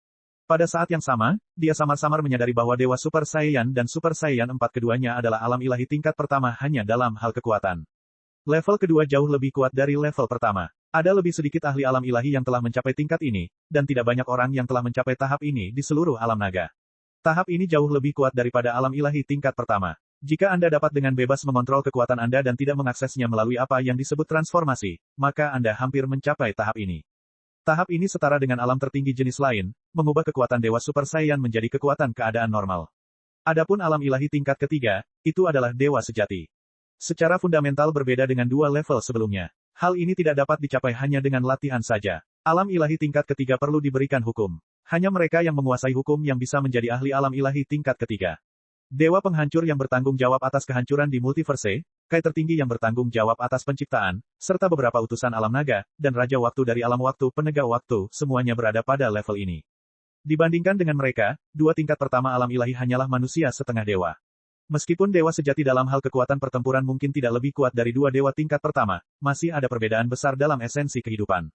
Pada saat yang sama, dia samar-samar menyadari bahwa Dewa Super Saiyan dan Super Saiyan 4 keduanya adalah alam ilahi tingkat pertama hanya dalam hal kekuatan. Level kedua jauh lebih kuat dari level pertama. Ada lebih sedikit ahli alam ilahi yang telah mencapai tingkat ini, dan tidak banyak orang yang telah mencapai tahap ini di seluruh alam naga. Tahap ini jauh lebih kuat daripada alam ilahi tingkat pertama. Jika Anda dapat dengan bebas mengontrol kekuatan Anda dan tidak mengaksesnya melalui apa yang disebut transformasi, maka Anda hampir mencapai tahap ini. Tahap ini setara dengan alam tertinggi jenis lain, mengubah kekuatan Dewa Super Saiyan menjadi kekuatan keadaan normal. Adapun alam ilahi tingkat ketiga, itu adalah Dewa Sejati. Secara fundamental berbeda dengan dua level sebelumnya. Hal ini tidak dapat dicapai hanya dengan latihan saja. Alam ilahi tingkat ketiga perlu diberikan hukum. Hanya mereka yang menguasai hukum yang bisa menjadi ahli alam ilahi tingkat ketiga. Dewa penghancur yang bertanggung jawab atas kehancuran di multiverse, Kai tertinggi yang bertanggung jawab atas penciptaan, serta beberapa utusan alam naga, dan Raja Waktu dari alam waktu penegak waktu, semuanya berada pada level ini. Dibandingkan dengan mereka, dua tingkat pertama alam ilahi hanyalah manusia setengah dewa. Meskipun dewa sejati dalam hal kekuatan pertempuran mungkin tidak lebih kuat dari dua dewa tingkat pertama, masih ada perbedaan besar dalam esensi kehidupan.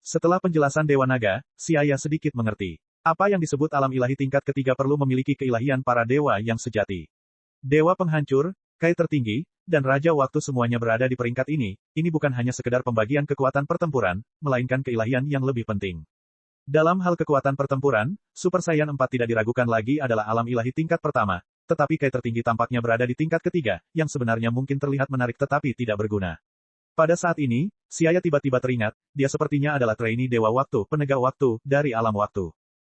Setelah penjelasan Dewa Naga, Siaya sedikit mengerti. Apa yang disebut alam ilahi tingkat ketiga perlu memiliki keilahian para dewa yang sejati. Dewa penghancur, Kai tertinggi, dan Raja Waktu semuanya berada di peringkat ini bukan hanya sekedar pembagian kekuatan pertempuran, melainkan keilahian yang lebih penting. Dalam hal kekuatan pertempuran, Super Saiyan 4 tidak diragukan lagi adalah alam ilahi tingkat pertama, tetapi Kai tertinggi tampaknya berada di tingkat ketiga, yang sebenarnya mungkin terlihat menarik tetapi tidak berguna. Pada saat ini, Siaya tiba-tiba teringat, dia sepertinya adalah trainee Dewa Waktu, penegak waktu, dari alam waktu.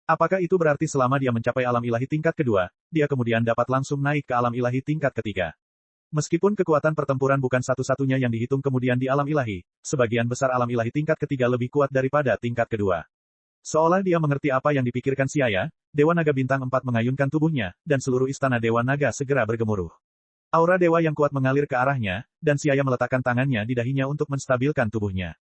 Apakah itu berarti selama dia mencapai alam ilahi tingkat kedua, dia kemudian dapat langsung naik ke alam ilahi tingkat ketiga? Meskipun kekuatan pertempuran bukan satu-satunya yang dihitung kemudian di alam ilahi, sebagian besar alam ilahi tingkat ketiga lebih kuat daripada tingkat kedua. Seolah dia mengerti apa yang dipikirkan Siaya, Dewa Naga Bintang 4 mengayunkan tubuhnya, dan seluruh istana Dewa Naga segera bergemuruh. Aura dewa yang kuat mengalir ke arahnya, dan Siaya meletakkan tangannya di dahinya untuk menstabilkan tubuhnya.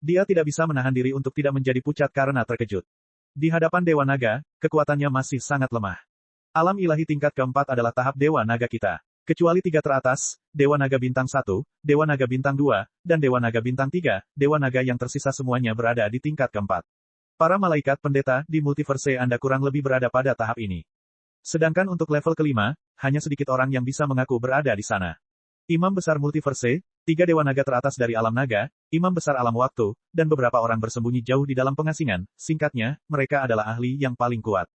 Dia tidak bisa menahan diri untuk tidak menjadi pucat karena terkejut. Di hadapan Dewa Naga, kekuatannya masih sangat lemah. Alam ilahi tingkat keempat adalah tahap Dewa Naga kita. Kecuali 3 teratas, Dewa Naga Bintang 1, Dewa Naga Bintang 2, dan Dewa Naga Bintang 3, Dewa Naga yang tersisa semuanya berada di tingkat keempat. Para malaikat pendeta di multiverse Anda kurang lebih berada pada tahap ini. Sedangkan untuk level kelima, hanya sedikit orang yang bisa mengaku berada di sana. Imam Besar Multiverse, 3 Dewa Naga teratas dari alam naga, Imam Besar alam waktu, dan beberapa orang bersembunyi jauh di dalam pengasingan, singkatnya, mereka adalah ahli yang paling kuat.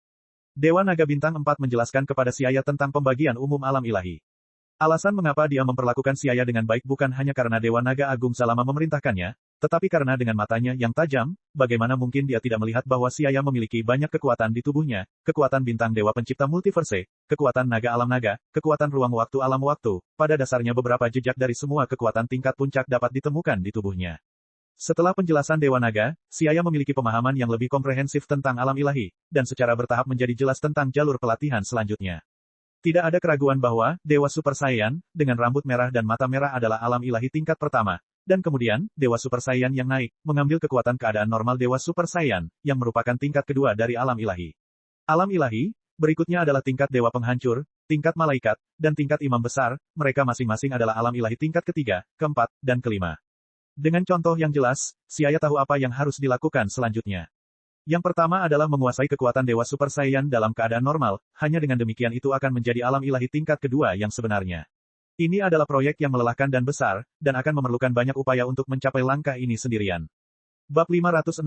Dewa Naga Bintang 4 menjelaskan kepada Siaya tentang pembagian umum alam ilahi. Alasan mengapa dia memperlakukan Siaya dengan baik bukan hanya karena Dewa Naga Agung selama memerintahkannya, Tetapi karena dengan matanya yang tajam, bagaimana mungkin dia tidak melihat bahwa Siaya memiliki banyak kekuatan di tubuhnya, kekuatan bintang dewa pencipta multiverse, kekuatan naga alam naga, kekuatan ruang waktu alam waktu, pada dasarnya beberapa jejak dari semua kekuatan tingkat puncak dapat ditemukan di tubuhnya. Setelah penjelasan Dewa Naga, Siaya memiliki pemahaman yang lebih komprehensif tentang alam ilahi, dan secara bertahap menjadi jelas tentang jalur pelatihan selanjutnya. Tidak ada keraguan bahwa, Dewa Super Saiyan, dengan rambut merah dan mata merah adalah alam ilahi tingkat pertama, dan kemudian, Dewa Super Saiyan yang naik, mengambil kekuatan keadaan normal Dewa Super Saiyan, yang merupakan tingkat kedua dari alam ilahi. Alam ilahi, berikutnya adalah tingkat Dewa Penghancur, tingkat Malaikat, dan tingkat Imam Besar, mereka masing-masing adalah alam ilahi tingkat ketiga, keempat, dan kelima. Dengan contoh yang jelas, Siaya tahu apa yang harus dilakukan selanjutnya. Yang pertama adalah menguasai kekuatan Dewa Super Saiyan dalam keadaan normal, hanya dengan demikian itu akan menjadi alam ilahi tingkat kedua yang sebenarnya. Ini adalah proyek yang melelahkan dan besar, dan akan memerlukan banyak upaya untuk mencapai langkah ini sendirian. Bab 560,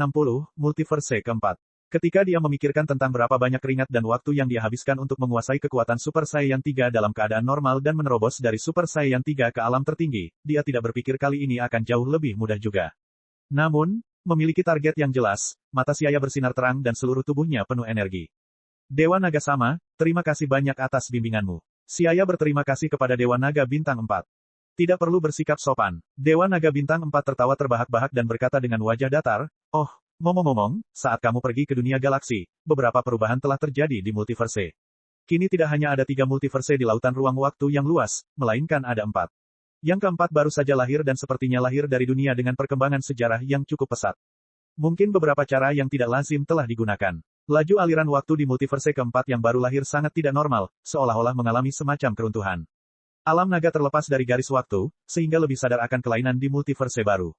Multiverse keempat. Ketika dia memikirkan tentang berapa banyak keringat dan waktu yang dia habiskan untuk menguasai kekuatan Super Saiyan 3 dalam keadaan normal dan menerobos dari Super Saiyan 3 ke alam tertinggi, dia tidak berpikir kali ini akan jauh lebih mudah juga. Namun, memiliki target yang jelas, mata Siaya bersinar terang dan seluruh tubuhnya penuh energi. Dewa Naga Sama, terima kasih banyak atas bimbinganmu. Siaya berterima kasih kepada Dewa Naga Bintang 4. Tidak perlu bersikap sopan. Dewa Naga Bintang 4 tertawa terbahak-bahak dan berkata dengan wajah datar, "Oh, ngomong-ngomong, saat kamu pergi ke dunia galaksi, beberapa perubahan telah terjadi di multiverse. Kini tidak hanya ada 3 multiverse di lautan ruang waktu yang luas, melainkan ada 4. Yang keempat baru saja lahir dan sepertinya lahir dari dunia dengan perkembangan sejarah yang cukup pesat. Mungkin beberapa cara yang tidak lazim telah digunakan. Laju aliran waktu di multiverse keempat yang baru lahir sangat tidak normal, seolah-olah mengalami semacam keruntuhan. Alam naga terlepas dari garis waktu, sehingga lebih sadar akan kelainan di multiverse baru.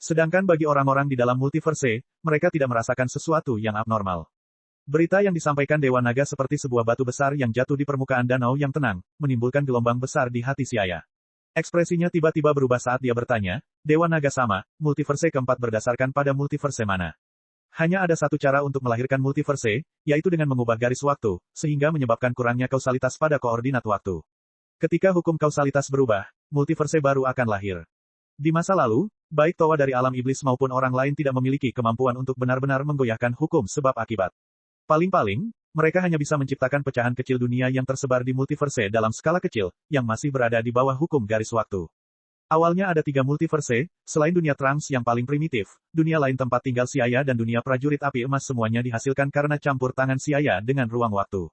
Sedangkan bagi orang-orang di dalam multiverse, mereka tidak merasakan sesuatu yang abnormal. Berita yang disampaikan Dewa Naga seperti sebuah batu besar yang jatuh di permukaan danau yang tenang, menimbulkan gelombang besar di hati Siaya. Ekspresinya tiba-tiba berubah saat dia bertanya, Dewa Naga Sama, multiverse keempat berdasarkan pada multiverse mana? Hanya ada satu cara untuk melahirkan multiverse, yaitu dengan mengubah garis waktu, sehingga menyebabkan kurangnya kausalitas pada koordinat waktu. Ketika hukum kausalitas berubah, multiverse baru akan lahir. Di masa lalu, baik Towa dari alam iblis maupun orang lain tidak memiliki kemampuan untuk benar-benar menggoyahkan hukum sebab akibat. Paling-paling, mereka hanya bisa menciptakan pecahan kecil dunia yang tersebar di multiverse dalam skala kecil, yang masih berada di bawah hukum garis waktu. Awalnya ada 3 multiverse, selain dunia Trunks yang paling primitif, dunia lain tempat tinggal Siaya dan dunia prajurit api emas semuanya dihasilkan karena campur tangan Siaya dengan ruang waktu.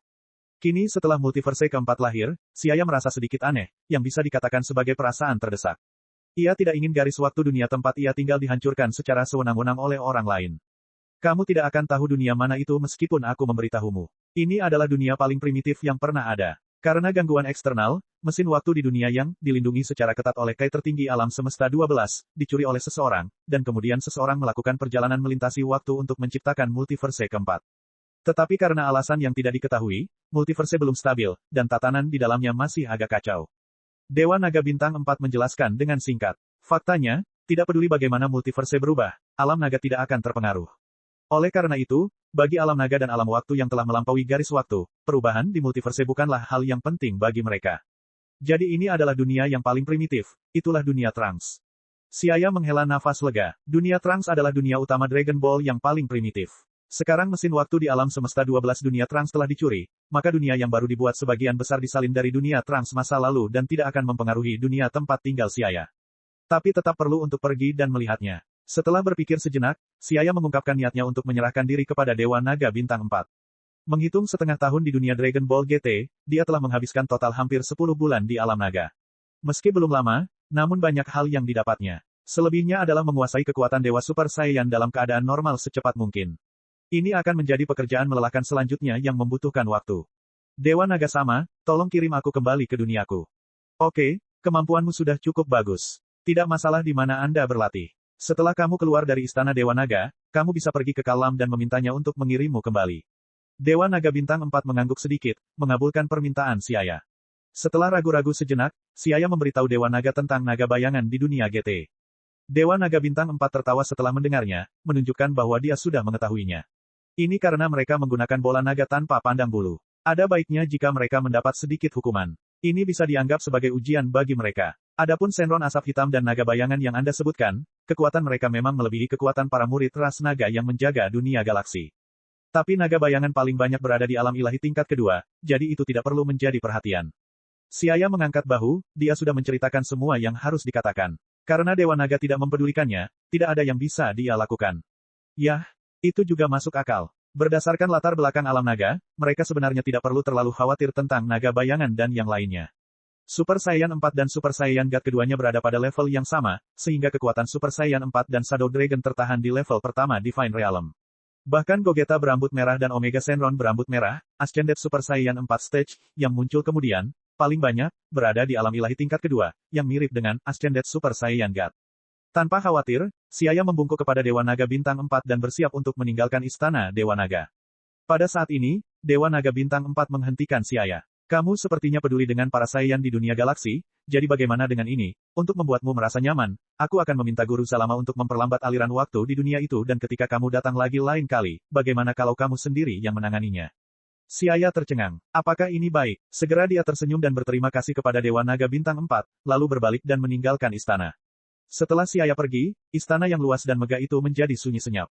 Kini setelah multiverse keempat lahir, Siaya merasa sedikit aneh, yang bisa dikatakan sebagai perasaan terdesak. Ia tidak ingin garis waktu dunia tempat ia tinggal dihancurkan secara sewenang-wenang oleh orang lain. Kamu tidak akan tahu dunia mana itu meskipun aku memberitahumu. Ini adalah dunia paling primitif yang pernah ada. Karena gangguan eksternal, mesin waktu di dunia yang dilindungi secara ketat oleh Kai tertinggi alam semesta 12, dicuri oleh seseorang, dan kemudian seseorang melakukan perjalanan melintasi waktu untuk menciptakan multiverse keempat. Tetapi karena alasan yang tidak diketahui, multiverse belum stabil, dan tatanan di dalamnya masih agak kacau. Dewa Naga Bintang 4 menjelaskan dengan singkat. Faktanya, tidak peduli bagaimana multiverse berubah, alam naga tidak akan terpengaruh. Oleh karena itu, bagi alam naga dan alam waktu yang telah melampaui garis waktu, perubahan di multiverse bukanlah hal yang penting bagi mereka. Jadi ini adalah dunia yang paling primitif, itulah dunia Trunks. Siaya menghela nafas lega, dunia Trunks adalah dunia utama Dragon Ball yang paling primitif. Sekarang mesin waktu di alam semesta 12 dunia Trunks telah dicuri, maka dunia yang baru dibuat sebagian besar disalin dari dunia Trunks masa lalu dan tidak akan mempengaruhi dunia tempat tinggal Siaya. Tapi tetap perlu untuk pergi dan melihatnya. Setelah berpikir sejenak, Siaya mengungkapkan niatnya untuk menyerahkan diri kepada Dewa Naga Bintang 4. Menghitung setengah tahun di dunia Dragon Ball GT, dia telah menghabiskan total hampir 10 bulan di alam naga. Meski belum lama, namun banyak hal yang didapatnya. Selebihnya adalah menguasai kekuatan Dewa Super Saiyan dalam keadaan normal secepat mungkin. Ini akan menjadi pekerjaan melelahkan selanjutnya yang membutuhkan waktu. Dewa Naga Sama, tolong kirim aku kembali ke duniaku. Oke, kemampuanmu sudah cukup bagus. Tidak masalah di mana Anda berlatih. Setelah kamu keluar dari Istana Dewa Naga, kamu bisa pergi ke Kalam dan memintanya untuk mengirimmu kembali. Dewa Naga Bintang 4 mengangguk sedikit, mengabulkan permintaan Siaya. Setelah ragu-ragu sejenak, Siaya memberitahu Dewa Naga tentang naga bayangan di dunia GT. Dewa Naga Bintang 4 tertawa setelah mendengarnya, menunjukkan bahwa dia sudah mengetahuinya. Ini karena mereka menggunakan bola naga tanpa pandang bulu. Ada baiknya jika mereka mendapat sedikit hukuman. Ini bisa dianggap sebagai ujian bagi mereka. Adapun Shenron asap hitam dan naga bayangan yang Anda sebutkan, kekuatan mereka memang melebihi kekuatan para murid ras naga yang menjaga dunia galaksi. Tapi naga bayangan paling banyak berada di alam ilahi tingkat kedua, jadi itu tidak perlu menjadi perhatian. Siaya mengangkat bahu, dia sudah menceritakan semua yang harus dikatakan. Karena Dewa Naga tidak mempedulikannya, tidak ada yang bisa dia lakukan. Yah, itu juga masuk akal. Berdasarkan latar belakang alam naga, mereka sebenarnya tidak perlu terlalu khawatir tentang naga bayangan dan yang lainnya. Super Saiyan 4 dan Super Saiyan God keduanya berada pada level yang sama, sehingga kekuatan Super Saiyan 4 dan Shadow Dragon tertahan di level pertama Divine Realm. Bahkan Gogeta berambut merah dan Omega Shenron berambut merah, Ascended Super Saiyan 4 Stage, yang muncul kemudian, paling banyak, berada di alam ilahi tingkat kedua, yang mirip dengan Ascended Super Saiyan God. Tanpa khawatir, Siaya membungkuk kepada Dewa Naga Bintang 4 dan bersiap untuk meninggalkan istana Dewa Naga. Pada saat ini, Dewa Naga Bintang 4 menghentikan Siaya. Kamu sepertinya peduli dengan para Saiyan di dunia galaksi, jadi bagaimana dengan ini? Untuk membuatmu merasa nyaman, aku akan meminta Guru Zalama untuk memperlambat aliran waktu di dunia itu dan ketika kamu datang lagi lain kali, bagaimana kalau kamu sendiri yang menanganinya? Siaya tercengang. Apakah ini baik? Segera dia tersenyum dan berterima kasih kepada Dewa Naga Bintang 4, lalu berbalik dan meninggalkan istana. Setelah Siaya pergi, istana yang luas dan megah itu menjadi sunyi senyap.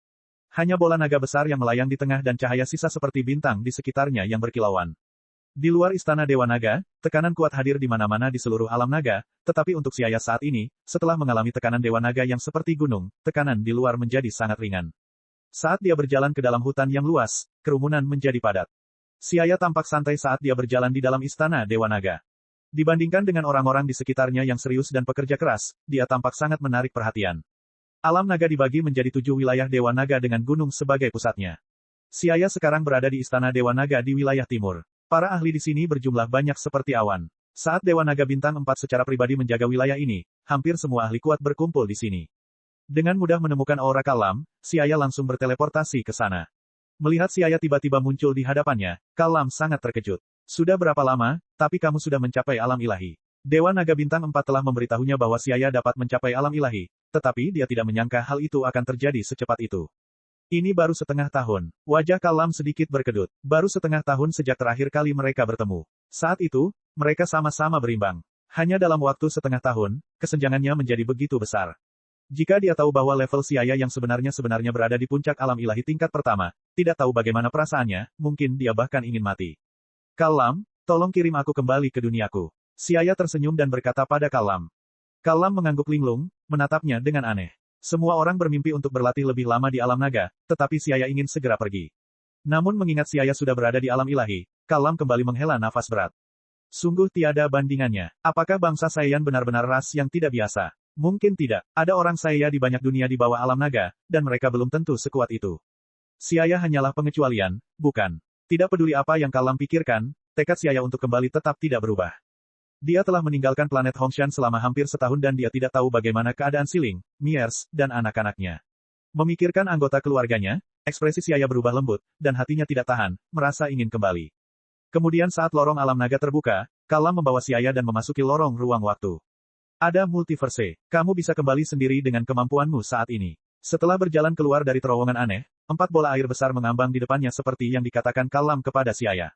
Hanya bola naga besar yang melayang di tengah dan cahaya sisa seperti bintang di sekitarnya yang berkilauan. Di luar istana Dewa Naga, tekanan kuat hadir di mana-mana di seluruh alam naga, tetapi untuk Siaya saat ini, setelah mengalami tekanan Dewa Naga yang seperti gunung, tekanan di luar menjadi sangat ringan. Saat dia berjalan ke dalam hutan yang luas, kerumunan menjadi padat. Siaya tampak santai saat dia berjalan di dalam istana Dewa Naga. Dibandingkan dengan orang-orang di sekitarnya yang serius dan pekerja keras, dia tampak sangat menarik perhatian. Alam naga dibagi menjadi 7 wilayah Dewa Naga dengan gunung sebagai pusatnya. Siaya sekarang berada di istana Dewa Naga di wilayah timur. Para ahli di sini berjumlah banyak seperti awan. Saat Dewa Naga Bintang 4 secara pribadi menjaga wilayah ini, hampir semua ahli kuat berkumpul di sini. Dengan mudah menemukan aura Kalam, Siaya langsung berteleportasi ke sana. Melihat Siaya tiba-tiba muncul di hadapannya, Kalam sangat terkejut. Sudah berapa lama, tapi kamu sudah mencapai alam ilahi. Dewa Naga Bintang 4 telah memberitahunya bahwa Siaya dapat mencapai alam ilahi, tetapi dia tidak menyangka hal itu akan terjadi secepat itu. Ini baru setengah tahun. Wajah Kalam sedikit berkedut. Baru setengah tahun sejak terakhir kali mereka bertemu. Saat itu, mereka sama-sama berimbang. Hanya dalam waktu setengah tahun, kesenjangannya menjadi begitu besar. Jika dia tahu bahwa level Siaya yang sebenarnya berada di puncak alam ilahi tingkat pertama, tidak tahu bagaimana perasaannya, mungkin dia bahkan ingin mati. Kalam, tolong kirim aku kembali ke duniaku. Siaya tersenyum dan berkata pada Kalam. Kalam mengangguk linglung, menatapnya dengan aneh. Semua orang bermimpi untuk berlatih lebih lama di alam naga, tetapi Siaya ingin segera pergi. Namun mengingat Siaya sudah berada di alam ilahi, Kalam kembali menghela nafas berat. Sungguh tiada bandingannya. Apakah bangsa Saiyan benar-benar ras yang tidak biasa? Mungkin tidak. Ada orang Saiyan di banyak dunia di bawah alam naga, dan mereka belum tentu sekuat itu. Siaya hanyalah pengecualian, bukan? Tidak peduli apa yang Kalam pikirkan, tekad Siaya untuk kembali tetap tidak berubah. Dia telah meninggalkan planet Hongshan selama hampir setahun dan dia tidak tahu bagaimana keadaan Siling, Miers, dan anak-anaknya. Memikirkan anggota keluarganya, ekspresi Siaya berubah lembut, dan hatinya tidak tahan, merasa ingin kembali. Kemudian saat lorong alam naga terbuka, Kalam membawa Siaya dan memasuki lorong ruang waktu. Ada multiverse. Kamu bisa kembali sendiri dengan kemampuanmu saat ini. Setelah berjalan keluar dari terowongan aneh, 4 bola air besar mengambang di depannya seperti yang dikatakan Kalam kepada Siaya.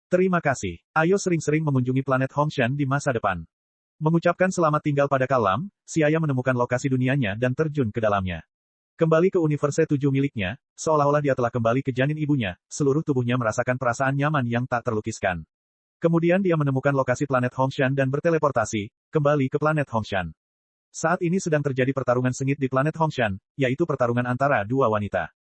Terima kasih. Ayo sering-sering mengunjungi planet Hongshan di masa depan. Mengucapkan selamat tinggal pada Kalam, Siaya menemukan lokasi dunianya dan terjun ke dalamnya. Kembali ke universe 7 miliknya, seolah-olah dia telah kembali ke janin ibunya, seluruh tubuhnya merasakan perasaan nyaman yang tak terlukiskan. Kemudian dia menemukan lokasi planet Hongshan dan berteleportasi, kembali ke planet Hongshan. Saat ini sedang terjadi pertarungan sengit di planet Hongshan, yaitu pertarungan antara dua wanita.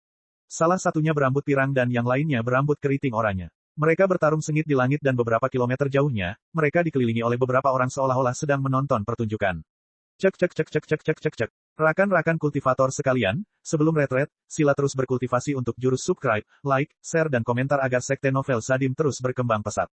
Salah satunya berambut pirang dan yang lainnya berambut keriting oranye. Mereka bertarung sengit di langit dan beberapa kilometer jauhnya, mereka dikelilingi oleh beberapa orang seolah-olah sedang menonton pertunjukan. Cek cek cek cek cek cek cek cek. Rakan-rakan kultivator sekalian, sebelum retret, sila terus berkultivasi untuk jurus subscribe, like, share dan komentar agar sekte novel Sadim terus berkembang pesat.